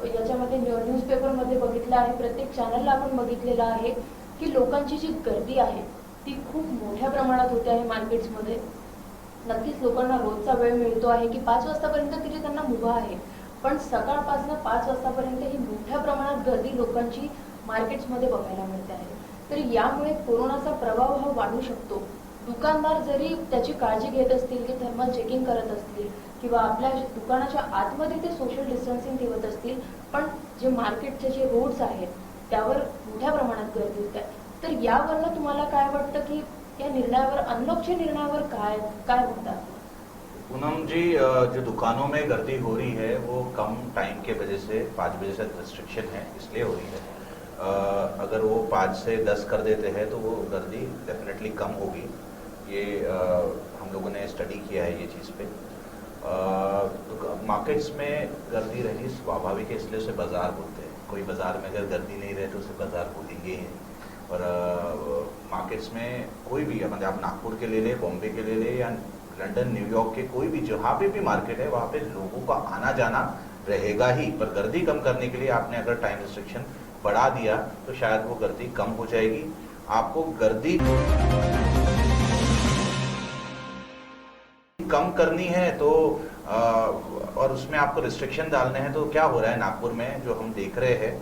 याच्यामध्ये न्यूजपेपरमध्ये बघितलं आहे, प्रत्येक चॅनलला आपण बघितलेलं आहे की लोकांची जी गर्दी आहे ती खूप मोठ्या प्रमाणात होते आहे मार्केट्समध्ये. नक्कीच लोकांना रोजचा वेळ मिळतो आहे की 5 वाजतापर्यंत तरी त्यांना मुभा आहे, पण सकाळपासून 5 वाजतापर्यंत ही मोठ्या प्रमाणात गर्दी लोकांची मार्केट्समध्ये बघायला मिळते आहे. तर यामुळे कोरोनाचा प्रभाव हा वाढू शकतो. दुकानदार जरी त्याची काळजी घेत असतील की थर्मल चेकिंग करत असतील किंवा आपल्या दुकानाच्या आतमध्ये ते सोशल डिस्टन्सिंग ठेवत असतील, पण जे मार्केटचे जे रोड्स आहेत त्यावर मोठ्या प्रमाणात गर्दी होत आहे. तर यावरनं तुम्हाला काय वाटतं की या निर्णयावर, अनलॉकच्या निर्णयावर काय होता? पूनम जी, जो दुकानों में गर्दी हो रही है वो कम टाइम के वजह से 5 बजे से रिस्ट्रिक्शन है इसलिए हो रही है. अगर वो 5 से 10 कर देते हैं तो वो गर्दी डेफिनेटली कम होगी. ये हम लोगों ने स्टडी किया है ये चीज़ पे. मार्केट्स में गर्दी रहनी स्वाभाविक है, इसलिए उसे बाजार बोलते हैं. कोई बाजार में अगर गर्दी नहीं रहे तो उसे बाजार बोलेंगे ही. और मार्केट्स में कोई भी, मतलब आप नागपुर के ले ले, बॉम्बे के ले ले या लंदन, न्यूयॉर्क के कोई भी जहाँ पे भी मार्केट है वहाँ पे लोगों का आना जाना रहेगा ही. पर गर्दी कम करने के लिए आपने अगर टाइम रिस्ट्रिक्शन बढ़ा दिया तो शायद वो गर्दी कम हो जाएगी. आपको गर्दी कम करनी है तो और उसमें आपको रिस्ट्रिक्शन डालने हैं, तो क्या हो रहा है नागपुर में जो हम देख रहे हैं,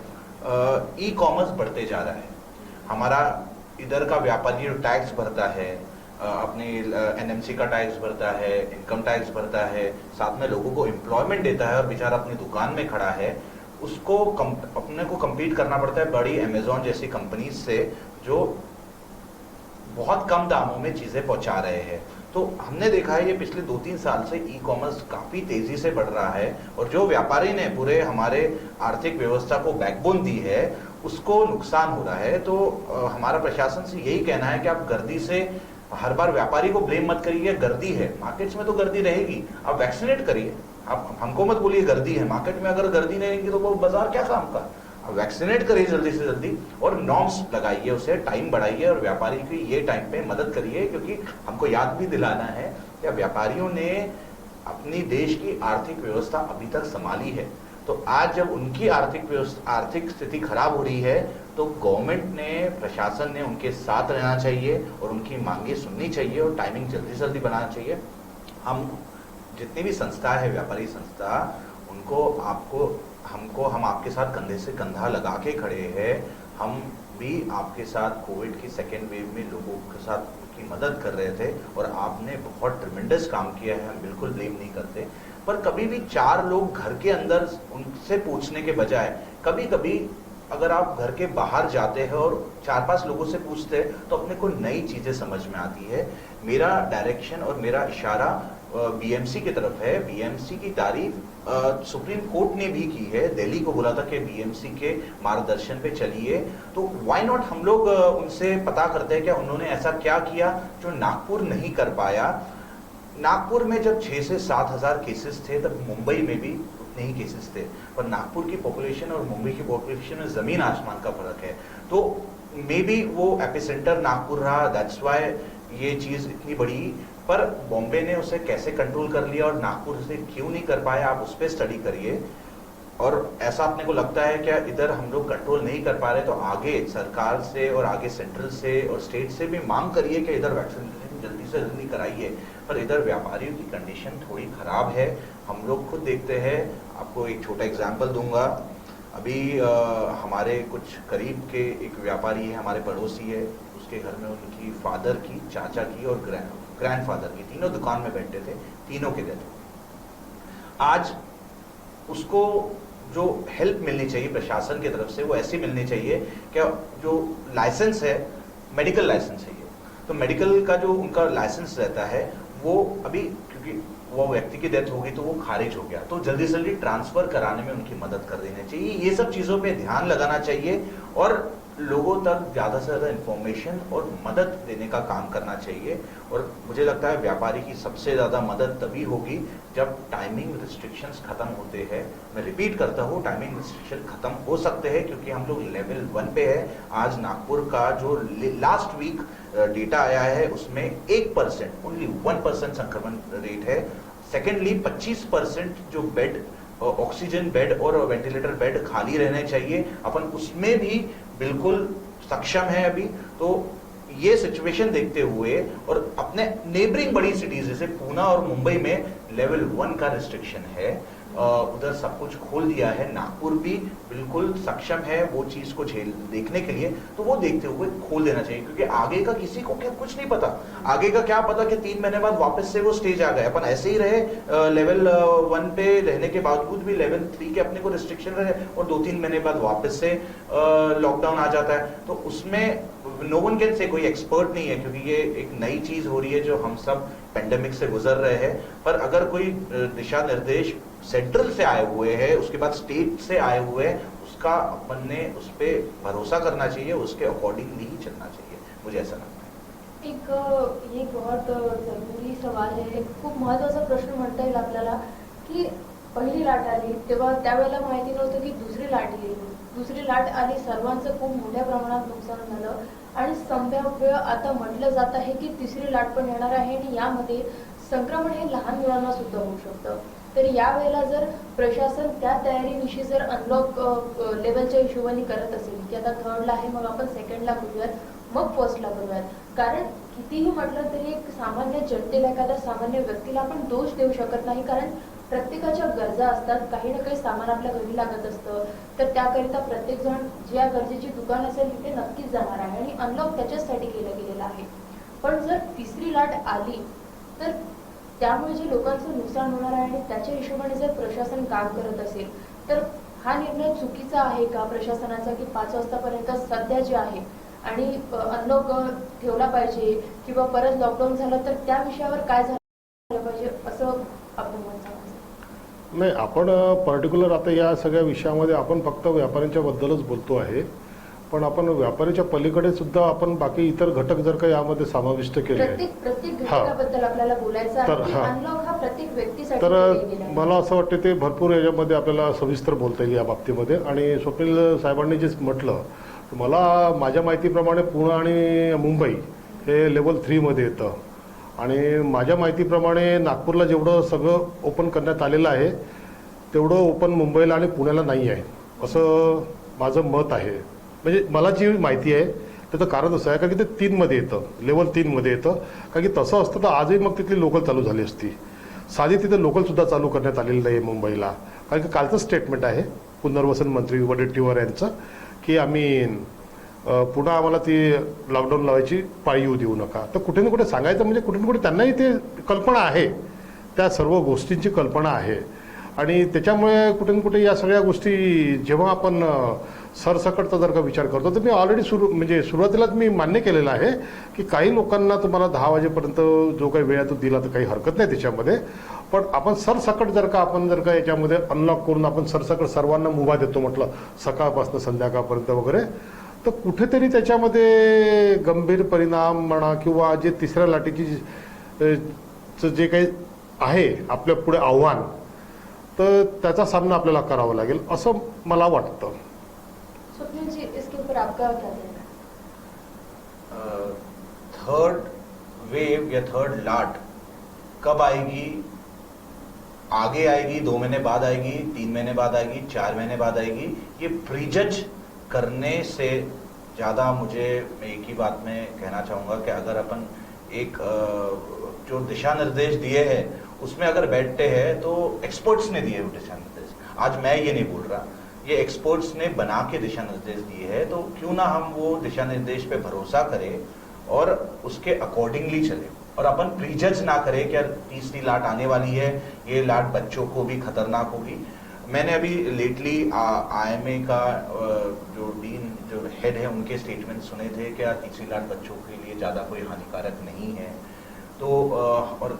ई कॉमर्स बढ़ते जा रहा है. हमारा इधर का व्यापारी जो टैक्स भरता है, अपनी एनएमसी का टैक्स भरता है, इनकम टैक्स भरता है, साथ में लोगों को एम्प्लॉयमेंट देता है और बेचारा अपनी दुकान में खड़ा है, उसको अपने को कम्पीट करना पड़ता है बड़ी अमेजॉन जैसी कंपनीज से जो बहुत कम दामों में चीजें पहुंचा रहे हैं. तो हमने देखा है ये पिछले 2-3 साल से ई कॉमर्स काफी तेजी से बढ़ रहा है और जो व्यापारी ने पूरे हमारे आर्थिक व्यवस्था को बैकबोन दी है उसको नुकसान हो रहा है. तो हमारा प्रशासन से यही कहना है कि आप गर्दी से हर बार व्यापारी को ब्लेम मत करिए. गर्दी है मार्केट्स में तो गर्दी रहेगी, आप वैक्सीनेट करिए. आप हमको मत बोलिए गर्दी है मार्केट में. अगर गर्दी नहीं रहेगी तो वो बाजार क्या काम का. आप वैक्सीनेट करिए जल्दी से जल्दी और नॉर्म्स लगाइए, उसे टाइम बढ़ाइए और व्यापारी की ये टाइम पे मदद करिए. क्योंकि हमको याद भी दिलाना है कि व्यापारियों ने अपनी देश की आर्थिक व्यवस्था अभी तक संभाली है. तो आज जब उनकी आर्थिक स्थिति खराब हो रही है तो गवर्नमेंट ने, प्रशासन ने उनके साथ रहना चाहिए और उनकी मांगे सुननी चाहिए और टाइमिंग जल्दी से जल्दी बनाना चाहिए. हम जितनी भी संस्था है, व्यापारी संस्था, हम आपके साथ कंधे से कंधा लगा के खड़े हैं. हम भी आपके साथ कोविड की सेकेंड वेव में लोगों के साथ उनकी मदद कर रहे थे और आपने बहुत ट्रिमेंडस काम किया है, हम बिल्कुल ब्लेम नहीं करते. पर कभी भी 4 लोग घर के अंदर उनसे पूछने के बजाय कभी कभी अगर आप घर के बाहर जाते हैं और 4-5 लोगों से पूछते हैं तो अपने को नई चीजें समझ में आती है. मेरा डायरेक्शन और मेरा इशारा बीएमसी की तरफ है. बीएमसी की तारीफ सुप्रीम कोर्ट ने भी की है. दिल्ली को बोला था कि बीएमसी के मार्गदर्शन पे चलिए. तो व्हाई नॉट हम लोग उनसे पता करते हैं क्या उन्होंने ऐसा क्या किया जो नागपुर नहीं कर पाया. नागपुर में जब 6 से 7 हजार केसेस थे तब मुंबई में भी उतने ही केसेस थे. पर नागपुर की पॉपुलेशन और मुंबई की पॉपुलेशन में जमीन आसमान का फर्क है. तो मे बी वो एपिसेंटर नागपुर रहा, दैट्स व्हाई ये चीज इतनी बड़ी. पर बॉम्बे ने उसे कैसे कंट्रोल कर लिया और नागपुर से क्यों नहीं कर पाया, आप उस पर स्टडी करिए. और ऐसा अपने को लगता है क्या इधर हम लोग कंट्रोल नहीं कर पा रहे तो आगे सरकार से और आगे सेंट्रल से और स्टेट से भी मांग करिए कि इधर वैक्सीनेशन जल्दी से जल्दी कराइए. पर इधर व्यापारियों की कंडीशन थोड़ी खराब है. हम लोग खुद देखते हैं. आपको एक छोटा एग्जाम्पल दूंगा. अभी हमारे कुछ करीब के एक व्यापारी है, हमारे पड़ोसी है, उसके घर में उनकी फादर की, चाचा की और ग्रैंडफादर की, तीनों दुकान में बैठे थे, तीनों के डेथ। आज उसको जो हेल्प मिलनी चाहिए प्रशासन की तरफ से वो ऐसी मिलनी चाहिए कि जो लाइसेंस है, मेडिकल लाइसेंस है ये, तो मेडिकल का जो उनका लाइसेंस रहता है वो अभी, क्योंकि वो व्यक्ति की डेथ हो गई तो वो खारिज हो गया, तो जल्दी से जल्दी ट्रांसफर कराने में उनकी मदद कर देनी चाहिए। ये सब चीजों पे ध्यान लगाना चाहिए और लोगों तक ज्यादा से ज्यादा इंफॉर्मेशन और मदद देने का काम करना चाहिए। और मुझे लगता है व्यापारी की सबसे ज्यादा मदद तभी होगी जब टाइमिंग रिस्ट्रिक्शंस खत्म होते हैं। मैं रिपीट करता हूँ, टाइमिंग रिस्ट्रिक्शन खत्म हो सकते हैं क्योंकि हम लोग लेवल 1 पे है। आज नागपुर का जो लास्ट वीक डेटा आया है उसमें 1%, ओनली 1% संक्रमण रेट है। सेकेंडली 25% जो बेड, ऑक्सीजन बेड और वेंटिलेटर बेड खाली रहने चाहिए, अपन उसमें भी बिल्कुल सक्षम है अभी। तो ये सिचुएशन देखते हुए और अपने नेबरिंग बड़ी सिटीज जैसे पूना और मुंबई में लेवल 1 का रिस्ट्रिक्शन है, उधर सब कुछ खोल दिया है। नागपुर भी बिल्कुल सक्षम है वो चीज को देखने के लिए, तो वो देखते हुए खोल देना चाहिए क्योंकि आगे का किसी को क्या कुछ नहीं पता। आगे का क्या पता कि 3 महीने बाद वापस से वो स्टेज आ गए। अपन ऐसे ही रहे लेवल 1 पे रहने के बावजूद भी लेवल 3 के अपने को रिस्ट्रिक्शन रहे और 2-3 महीने बाद वापस से लॉकडाउन आ जाता है। तो उसमें नो वन कैन से, कोई एक्सपर्ट नहीं है क्योंकि ये एक नई चीज हो रही है जो हम सब पेंडेमिक से गुजर रहे हैं। पर अगर कोई दिशा निर्देश सेंट्रल से आए हुए हैं, उसके बाद स्टेट से आए हुए हैं, उसका अपन ने उस पर भरोसा करना चाहिए, उसके अकॉर्डिंगली ही चलना चाहिए, मुझे ऐसा लगता है। एक बहुत जरुरी सवाल आहे, खूप महत्वाचा प्रश्न म्हणता येईल आपल्याला की पहिली लाट आली तेव्हा त्यावेळेला माहिती नव्हतं की दुसरी लाट येईल, दुसरी लाट आली, सर्वांचं खूप मोठ्या प्रमाणात नुकसान झालं आणि संभाव्य आता म्हटलं जात आहे की तिसरी लाट पण येणार आहे आणि यामध्ये संक्रमण हे लहान मुलांना सुद्धा होऊ शकतं। तर यावेळेला जर प्रशासन त्या तयारीनिशी जर अनलॉक लेवलच्या हिशोबाने करत असेल की आता 3rd आहे मग आपण 2nd करूयात, मग 1st करूयात, कारण कितीही म्हटलं तरी एक सामान्य जनतेला, एखाद्या सामान्य व्यक्तीला आपण दोष देऊ शकत नाही, कारण प्रत्येकाच्या गरजा असतात, काही ना काही सामान आपल्या घरी लागत असतं, तर त्याकरिता प्रत्येक जण ज्या गरजेची दुकान असेल तिथे नक्कीच जाणार आहे आणि अनलॉक त्याच्यासाठी केलं गेलेलं आहे। पण जर तिसरी लाट आली तर त्यामुळे जे लोकांचं नुकसान होणार आहे आणि त्याच्या हिशोबाने जर प्रशासन काम करत असेल तर हा निर्णय चुकीचा आहे का प्रशासनाचा की 5 वाजतापर्यंत सध्या जे आहे आणि अनलॉक ठेवला पाहिजे किंवा परत लॉकडाऊन झालं तर त्या विषयावर काय झालं पाहिजे असं आपण म्हणतो? नाही, आपण पर्टिक्युलर आता या सगळ्या विषयामध्ये आपण फक्त व्यापाऱ्यांच्या बद्दलच बोलतो आहे, पण आपण व्यापाऱ्याच्या पलीकडे सुद्धा आपण बाकी इतर घटक जर का यामध्ये समाविष्ट केले प्रत्येक घटकाबद्दल आपल्याला बोलायचं आहे की अनलॉक हा प्रत्येक व्यक्तीसाठी तर केलेला आहे। मला असं वाटतं ते भरपूर याच्यामध्ये आपल्याला सविस्तर बोलता येईल या बाबतीमध्ये। आणि स्वप्नील साहेबांनी जे म्हटलं, मला माझ्या माहितीप्रमाणे पुणे आणि मुंबई हे लेवल 3 मध्ये येतं आणि माझ्या माहितीप्रमाणे नागपूरला जेवढं सगळं ओपन करण्यात आलेलं आहे तेवढं ओपन मुंबईला आणि पुण्याला नाही आहे असं माझं मत आहे। म्हणजे मला जी माहिती आहे त्याचं कारण असं आहे कारण की ते 3 मध्ये येतं, लेवल 3 मध्ये येतं, कारण की तसं असतं तर आजही मग तिथली लोकल चालू झाली असती। साधी तिथे लोकलसुद्धा चालू करण्यात आलेलं नाही मुंबईला, कारण की कालचं स्टेटमेंट आहे पुनर्वसन मंत्री वडेट्टीवार यांचं की आम्ही पुन्हा आम्हाला ती लॉकडाऊन लावायची पाळी येऊ देऊ नका। तर कुठे ना कुठे सांगायचं म्हणजे कुठे ना कुठे त्यांनाही ते कल्पना आहे, त्या सर्व गोष्टींची कल्पना आहे आणि त्याच्यामुळे कुठे ना कुठे या सगळ्या गोष्टी जेव्हा आपण सरसकटचा जर का विचार करतो तर मी ऑलरेडी सुरुवातीलाच मी मान्य केलेलं आहे की काही लोकांना तुम्हाला 10 वाजेपर्यंत जो काही वेळ तो दिला तर काही हरकत नाही त्याच्यामध्ये, पण आपण सरसकट जर का याच्यामध्ये अनलॉक करून आपण सरसकट सर्वांना मुभा देतो म्हटलं सकाळपासून संध्याकाळपर्यंत वगैरे, तर कुठेतरी त्याच्यामध्ये गंभीर परिणाम म्हणा किंवा जे तिसऱ्या लाटेची जे काही आहे आपल्या पुढे आव्हान, तर त्याचा सामना आपल्याला करावा लागेल असं मला वाटतं। स्वप्निल जी, इसके ऊपर आपका क्या कहना है? 3rd वेव या 3rd लाट कब आएगी? आगे आएगी, 2 महीने बाद आएगी, 3 महीने बाद आएगी, 4 महीने बाद आएगी, ये प्रीजज करने से ज़्यादा मुझे एक ही बात में कहना चाहूँगा कि अगर अपन एक जो दिशा निर्देश दिए हैं उसमें अगर बैठते हैं तो एक्सपर्ट्स ने दिए वो दिशा निर्देश, आज मैं ये नहीं बोल रहा, ये एक्सपर्ट्स ने बना के दिशा निर्देश दिए हैं, तो क्यों ना हम वो दिशा निर्देश पे भरोसा करें और उसके अकॉर्डिंगली चले, और अपन प्रीजज ना करें कि तीसरी लाट आने वाली है, ये लाट बच्चों को भी खतरनाक होगी। मैंने अभी लेटली IMA का जो डीन जो हेड है उनके स्टेटमेंट सुने थे कि तीसरी लाट बच्चों के लिए ज़्यादा कोई हानिकारक नहीं है। तो और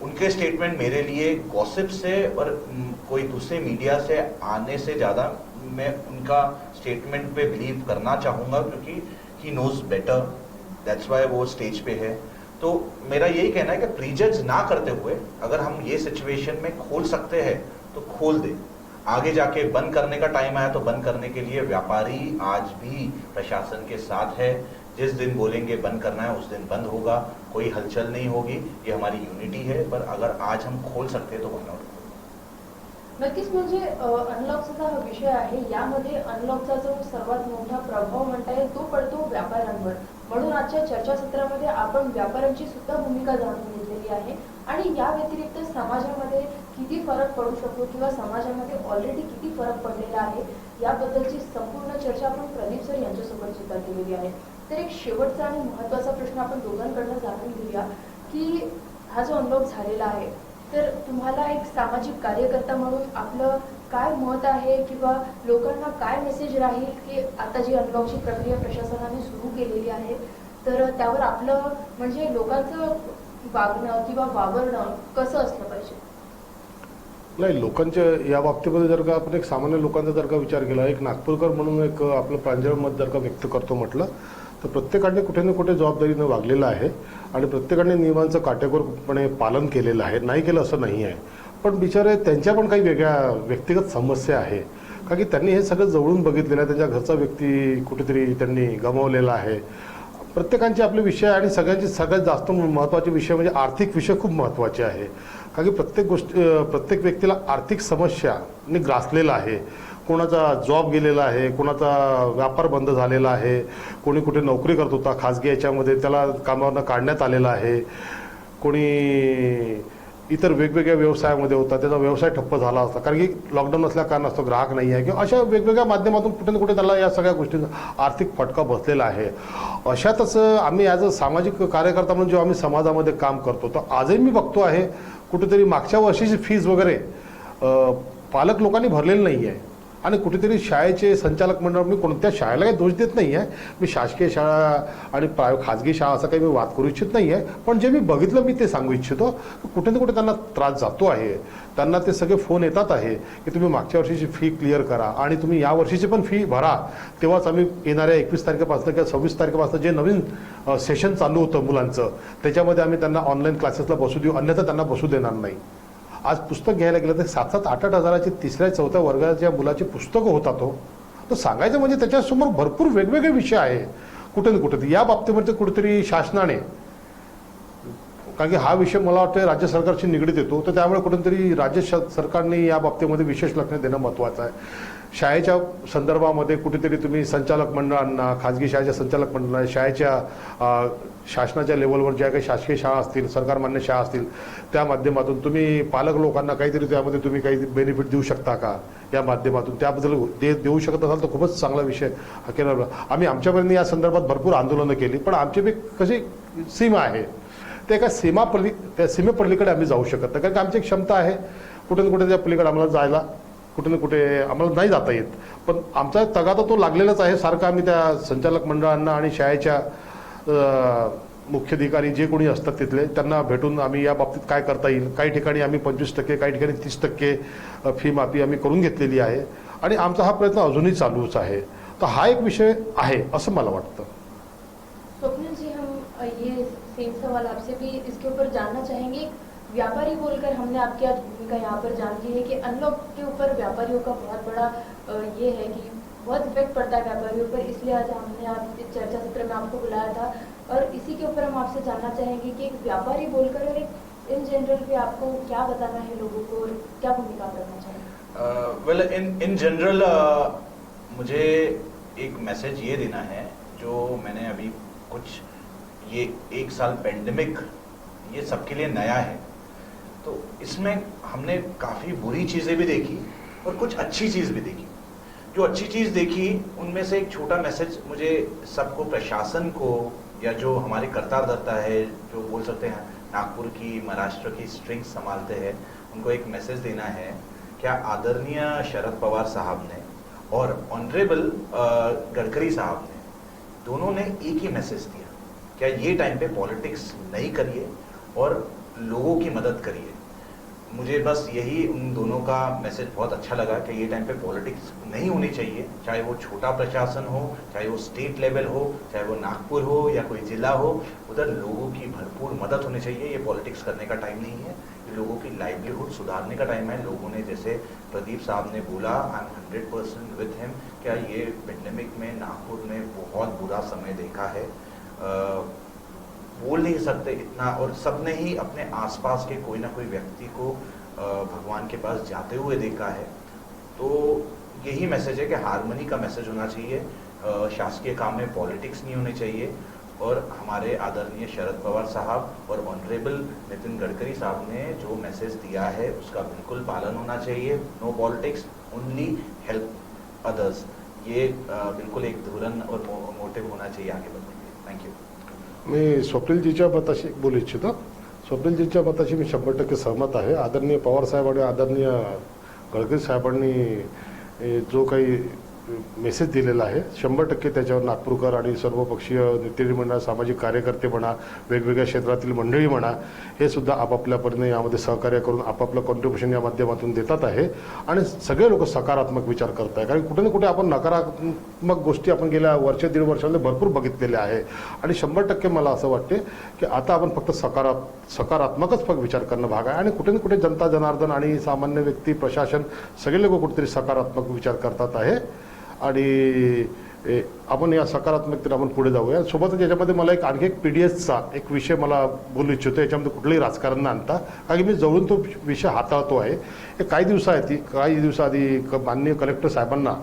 उनके स्टेटमेंट मेरे लिए गॉसिप से और कोई दूसरे मीडिया से आने से ज़्यादा मैं उनका स्टेटमेंट पे बिलीव करना चाहूँगा, क्योंकि he knows better, that's why वो स्टेज पे है। तो मेरा यही कहना है कि प्रीजज ना करते हुए अगर हम ये सिचुएशन में खोल सकते हैं तो खोल दे। आगे जाके बंद करने का टाइम आया तो बंद करने के लिए व्यापारी आज भी प्रशासन के साथ है। जिस दिन बोलेंगे बंद करना है उस दिन बंद होगा, कोई हलचल नहीं होगी, ये हमारी यूनिटी है। पर अगर आज हम खोल सकते हैं तो why not? नक्कीच म्हणजे अनलॉकचा हा विषय आहे, यामध्ये अनलॉकचा जो सर्वात मोठा प्रभाव म्हणता येईल तो पडतो व्यापाऱ्यांवर. म्हणून आजच्या चर्चासत्रामध्ये आपण व्यापाऱ्यांची सुद्धा भूमिका जाणून घेतलेली आहे आणि या व्यतिरिक्त समाजामध्ये किती फरक पडू शकतो किंवा समाजामध्ये ऑलरेडी किती फरक पडलेला आहे याबद्दलची संपूर्ण चर्चा आपण प्रदीप सर यांच्यासोबत सुद्धा केलेली आहे. तर एक शेवटचा आणि महत्त्वाचा प्रश्न आपण दोघांकडनं जाणून घेऊया की हा जो अनलॉक झालेला आहे तर तुम्हाला एक सामाजिक कार्यकर्ता म्हणून आपलं काय मत आहे किंवा लोकांना काय मेसेज राहील की आता जी अनलॉकची प्रक्रिया प्रशासनाने सुरू केलेली आहे तर त्यावर आपलं म्हणजे लोकांचं वागणं किंवा वावरणं कसं असलं पाहिजे? नाही, लोकांच्या या बाबतीमध्ये जर का आपण एक सामान्य लोकांचा जर का विचार केला, एक नागपूरकर म्हणून एक आपलं प्रांजळ मत जर का व्यक्त करतो म्हटलं तर प्रत्येकाने कुठे ना कुठे जबाबदारीनं वागलेलं आहे आणि प्रत्येकाने नियमांचं काटेकोरपणे पालन केलेलं आहे. नाही केलं असं नाही आहे, पण बिचारे त्यांच्या पण काही वेगळ्या व्यक्तिगत समस्या आहे, का की त्यांनी हे सगळं जवळून बघितलेलं आहे. त्यांच्या घरचा व्यक्ती कुठेतरी त्यांनी गमावलेला आहे. प्रत्येकांचे आपले विषय आणि सगळ्यांचे सगळ्यात जास्त महत्त्वाचे विषय म्हणजे आर्थिक विषय खूप महत्त्वाचे आहे, का की प्रत्येक व्यक्तीला आर्थिक समस्याने ग्रासलेला आहे. कोणाचा जॉब गेलेला आहे, कोणाचा व्यापार बंद झालेला आहे, कोणी कुठे नोकरी करत होता खाजगी याच्यामध्ये त्याला कामावरनं काढण्यात आलेला आहे, कोणी इतर वेगवेगळ्या व्यवसायामध्ये होता त्याचा व्यवसाय ठप्प झाला असता कारण की लॉकडाऊन असल्या कारणास्तव ग्राहक नाही आहे, किंवा अशा वेगवेगळ्या माध्यमातून कुठे ना कुठे त्याला या सगळ्या गोष्टींचा आर्थिक फटका बसलेला आहे. अशातच आम्ही ॲज अ सामाजिक कार्यकर्ता म्हणून जेव्हा आम्ही समाजामध्ये काम करतो तर आजही मी बघतो आहे कुठेतरी मागच्या वर्षीची फीज वगैरे पालक लोकांनी भरलेली नाही आहे आणि कुठेतरी शाळेचे संचालक मंडळ, मी कोणत्या शाळेला काही दोष देत नाही आहे, मी शासकीय शाळा आणि खाजगी शाळा असा काही मी वाद करू इच्छित नाही आहे, पण जे मी बघितलं मी ते सांगू इच्छितो. कुठे ना कुठे त्यांना त्रास जातो आहे, त्यांना ते सगळे फोन येतात आहे की तुम्ही मागच्या वर्षीची फी क्लिअर करा आणि तुम्ही या वर्षीची पण फी भरा. तेव्हाच आम्ही येणाऱ्या 21 तारखेपासून किंवा 26 तारखेपासून जे नवीन सेशन चालू होतं मुलांचं त्याच्यामध्ये आम्ही त्यांना ऑनलाईन क्लासेसला बसू देऊ, अन्यथा त्यांना बसू देणार नाही. आज पुस्तक घ्यायला गेलं तर 7-8 हजाराची 3ऱ्या-4थ्या वर्गाच्या मुलाची पुस्तकं होतात हो. तर सांगायचं म्हणजे त्याच्यासमोर भरपूर वेगवेगळे विषय आहे. कुठे ना कुठे या बाबतीमध्ये कुठेतरी शासनाने, कारण की हा विषय मला वाटतं राज्य सरकारशी निगडीत येतो, तर त्यामुळे कुठेतरी राज्य सरकारने या बाबतीमध्ये विशेष लक्ष देणं महत्त्वाचं आहे. शाळेच्या संदर्भामध्ये कुठेतरी तुम्ही संचालक मंडळांना, खाजगी शाळेच्या संचालक मंडळांना, शाळेच्या शासनाच्या लेवलवर ज्या काही शासकीय शाळा असतील, सरकारमान्य शाळा असतील, त्या माध्यमातून तुम्ही पालक लोकांना काहीतरी त्यामध्ये तुम्ही काही बेनिफिट देऊ शकता का या माध्यमातून, त्याबद्दल देऊ शकत असाल तर खूपच चांगला विषय केला. आम्ही आमच्यापर्यंत या संदर्भात भरपूर आंदोलनं केली, पण आमची बी कशी सीमा आहे, ते एका त्या सीमेपलीकडे आम्ही जाऊ शकत नाही, कारण की आमची एक क्षमता आहे कुठे ना कुठे त्या पलीकडे आम्हाला जायला कुठे ना कुठे आम्हाला नाही जाता येत. पण आमचा तगादा तो लागलेलाच आहे. सारखा आम्ही त्या संचालक मंडळांना आणि शाळेच्या मुख्याधिकारी जे कोणी असतात तिथले त्यांना भेटून आम्ही या बाबतीत काय करता येईल. काही ठिकाणी आम्ही 25%, काही ठिकाणी 30% फी माफी आम्ही करून घेतलेली आहे आणि आमचा हा प्रयत्न अजूनही चालूच आहे. तर हा एक विषय आहे असं मला वाटतं. स्वप्निल जी, हम ये सेम सवाल आपसे भी इसके ऊपर जानना चाहेंगे. व्यापारी बोलकर हमने आपकी आज भूमिका यहाँ पर जान ली है कि अनलॉक के ऊपर व्यापारियों का बहुत बड़ा ये है कि बहुत इफेक्ट पड़ता है व्यापारियों पर, इसलिए आज हमने आज इस चर्चा सत्र में आपको बुलाया था. और इसी के ऊपर हम आपसे जानना चाहेंगे कि एक व्यापारी बोलकर और एक इन जनरल भी आपको क्या बताना है लोगों को और क्या भूमिका करना चाहिए? वेल इन जनरल मुझे एक मैसेज ये देना है, जो मैंने अभी कुछ ये 1 साल पेंडेमिक ये सबके लिए नया है, तो इसमें हमने काफ़ी बुरी चीज़ें भी देखी और कुछ अच्छी चीज़ भी देखी. जो अच्छी चीज देखी उनमें से एक छोटा मैसेज मुझे सबको, प्रशासन को या जो हमारे कर्ता धर्ता है, जो बोल सकते हैं नागपुर की, महाराष्ट्र की स्ट्रिंग्स संभालते हैं, उनको एक मैसेज देना है। क्या आदरणीय शरद पवार साहब ने और ऑनरेबल गडकरी साहब ने, दोनों ने एक ही मैसेज दिया, क्या ये टाइम पे पॉलिटिक्स नहीं करिए और लोगों की मदद करिए। मुझे बस यही उन दोनों का मैसेज बहुत अच्छा लगा कि ये टाइम पे पॉलिटिक्स नहीं होनी चाहिए, चाहे वो छोटा प्रशासन हो, चाहे वो स्टेट लेवल हो, चाहे वो नागपुर हो या कोई जिला हो, उधर लोगों की भरपूर मदद होनी चाहिए। ये पॉलिटिक्स करने का टाइम नहीं है, ये लोगों की लाइवलीहुड सुधारने का टाइम है। लोगों ने, जैसे प्रदीप साहब ने बोला, आई एम 100% विद हिम, क्या ये पेंडेमिक में नागपुर ने बहुत बुरा समय देखा है, बोल नहीं सकते इतना, और सबने ही अपने आसपास के कोई ना कोई व्यक्ति को भगवान के पास जाते हुए देखा है। तो यही मैसेज है कि हार्मनी का मैसेज होना चाहिए, शासकीय काम में पॉलिटिक्स नहीं होनी चाहिए। और हमारे आदरणीय शरद पवार साहब और ऑनरेबल नितिन गडकरी साहब ने जो मैसेज दिया है उसका बिल्कुल पालन होना चाहिए। No politics, only help others, ये बिल्कुल एक धोरण और मोटिव होना चाहिए आगे बढ़ने के। थँक्यू। मी स्वप्नीलजीच्या मताशी बोलू इच्छितो। स्वप्नीलजीच्या मताशी मी 100% सहमत आहे। आदरणीय पवार साहेब आणि आदरणीय गडकरी साहेबांनी जो काही मेसेज दिलेला आहे 100% त्याच्यावर नागपूरकर आणि सर्वपक्षीय नेते म्हणा, सामाजिक कार्यकर्ते म्हणा, वेगवेगळ्या क्षेत्रातील मंडळी म्हणा, हे सुद्धा आपापल्या परीने यामध्ये सहकार्य करून आपापलं कॉन्ट्रिब्युशन या माध्यमातून देतात आहे आणि सगळे लोक सकारात्मक विचार करत आहे। कारण कुठे ना कुठे आपण नकारात्मक गोष्टी आपण गेल्या वर्ष दीड वर्षामध्ये भरपूर बघितलेल्या आहे आणि 100% मला असं वाटते की आता आपण फक्त सकारात्मकच फक्त विचार करणं भाग आहे आणि कुठे ना कुठे जनता जनार्दन आणि सामान्य व्यक्ती, प्रशासन सगळे लोक कुठेतरी सकारात्मक विचार करतात आहे आणि आपण या सकारात्मकतेने आपण पुढे जाऊया। सोबतच याच्यामध्ये मला आणखी एक पीडीएसचा एक विषय मला बोलू इच्छितो। याच्यामध्ये कुठलंही राजकारण न आणता, कारण मी जवळून तो विषय हाताळतो आहे। काही दिवसाआधी माननीय कलेक्टर साहेबांना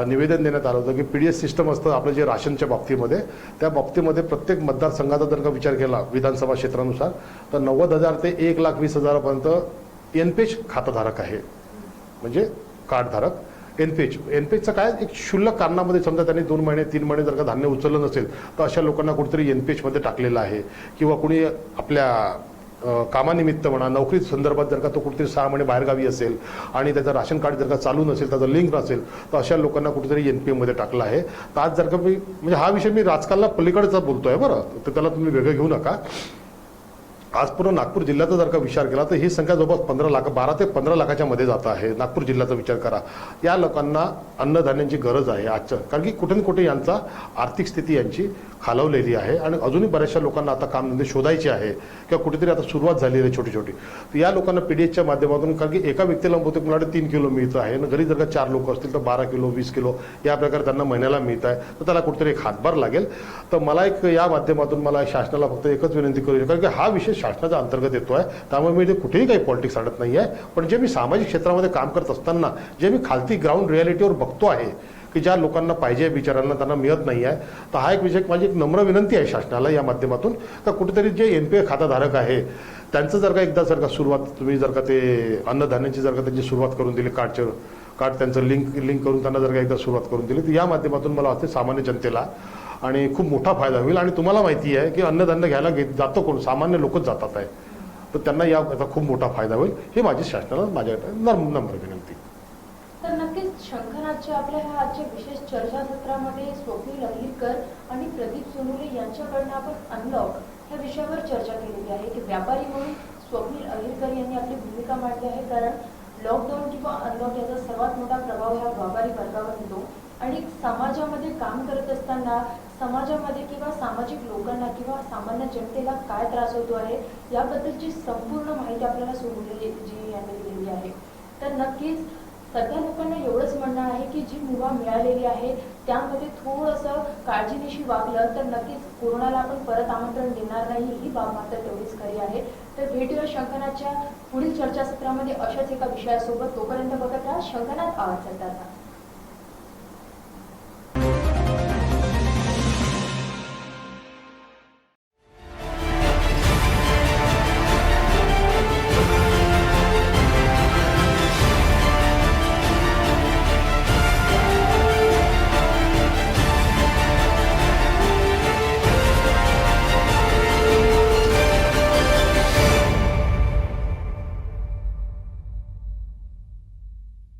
निवेदन देण्यात आलं होतं की पीडीएस सिस्टम असतं आपलं जे राशनच्या बाबतीमध्ये, त्या बाबतीमध्ये प्रत्येक मतदारसंघाचा जर का विचार केला विधानसभा क्षेत्रानुसार तर 90,000 ते 1,20,000 पर्यंत एनपीएच खाताधारक आहे, म्हणजे कार्डधारक। एनपीएचचं काय, एक क्षुल्लक कारणामध्ये समजा त्यांनी 2 महिने 3 महिने जर का धान्य उचललं नसेल तर अशा लोकांना कुठेतरी एनपीएचमध्ये टाकलेलं आहे, किंवा कोणी आपल्या कामानिमित्त म्हणा, नोकरी संदर्भात जर का तो कुठेतरी 6 महिने बाहेरगावी असेल आणि त्याचं राशन कार्ड जर का चालू नसेल, त्याचं लिंक नसेल, तर अशा लोकांना कुठेतरी एनपीएमध्ये टाकलं आहे। तर आज जर का मी, म्हणजे हा विषय मी राजकारणाला पलीकडचा बोलतोय बरं, तर त्याला तुम्ही वेगळं घेऊ नका। आज पूर्ण नागपूर जिल्ह्याचा जर का विचार केला तर ही संख्या जवळपास 15 लाख, 12 ते 15 लाखाच्या मध्ये जात आहे। नागपूर जिल्ह्याचा विचार करा, या लोकांना अन्नधान्याची गरज आहे आजच्या, कारण की कुठे ना कुठे यांचा आर्थिक स्थिती यांची खालवलेली आहे आणि अजूनही बऱ्याचशा लोकांना आता कामधंदे शोधायचे आहे किंवा कुठेतरी आता सुरुवात झालेली आहे छोटी छोटी। तर या लोकांना पीडीएसच्या माध्यमातून, कारण की एका व्यक्तीला बहुतेक मला 3 किलो मिळतं आहे आणि घरी जर का 4 लोक असतील तर 12 किलो 20 किलो या प्रकारे त्यांना महिन्याला मिळत आहे, तर त्याला कुठेतरी एक हातभार लागेल। तर मला एक या माध्यमातून मला शासनाला फक्त एकच विनंती करू इच्छितो, कारण की हा विषय शासनाच्या अंतर्गत येतो आहे, त्यामुळे मी कुठेही काही पॉलिटिक्स आणत नाही आहे, पण जे मी सामाजिक क्षेत्रामध्ये काम करत असताना जे मी खालती ग्राउंड रियालिटीवर बघतो आहे की ज्या लोकांना पाहिजे बिचारांना त्यांना मिळत नाही आहे, तर हा एक विषय, माझी एक नम्र विनंती आहे शासनाला या माध्यमातून, का कुठेतरी जे एनपीए खाताधारक आहे त्यांचं जर का एकदा जर का सुरुवात तुम्ही जर का ते अन्नधान्याची जर का त्यांची सुरुवात करून दिली, कार्ड त्यांचं लिंक करून त्यांना जर का एकदा सुरुवात करून दिली, तर या माध्यमातून मला वाटते सामान्य जनतेला आणि खूप मोठा फायदा होईल। आणि तुम्हाला माहिती आहे की अन्नधान्य घ्यायला जातो कोण, सामान्य लोकच जातात आहे, तर त्यांना याचा खूप मोठा फायदा होईल, ही माझी शासनाला माझ्याकडे नम्र विनंती। तर नक्कीच शंखनाथच्या आपल्या ह्या आजच्या विशेष चर्चासत्रामध्ये स्वप्नील अहिरकर आणि प्रदीप सोनुले यांच्याकडनं आपण अनलॉक ह्या विषयावर चर्चा केलेली आहे की व्यापारी म्हणून स्वप्नील अहिरकर यांनी आपली भूमिका मांडली आहे, कारण लॉकडाऊन किंवा अनलॉक याचा सर्वात मोठा प्रभाव ह्या व्यापारी वर्गावर होतो आणि समाजामध्ये काम करत असताना समाजामध्ये किंवा सामाजिक लोकांना किंवा सामान्य जनतेला काय त्रास होतो आहे याबद्दलची संपूर्ण माहिती आपल्याला सोनुले जी यांनी दिलेली आहे। तर नक्कीच सध्या लोकांना एवढंच म्हणणं आहे की जी मुभा मिळालेली आहे त्यामध्ये थोडंसं काळजीनिशी वागलं तर नक्कीच कोरोनाला आपण परत आमंत्रण देणार नाही, ही बाब मात्र तेवढीच खरी आहे। तर भेटूया शंखनाथच्या पुढील चर्चासत्रामध्ये अशाच एका विषयासोबत, तोपर्यंत बघत राहा शंखनाथ आवाज चर्चा।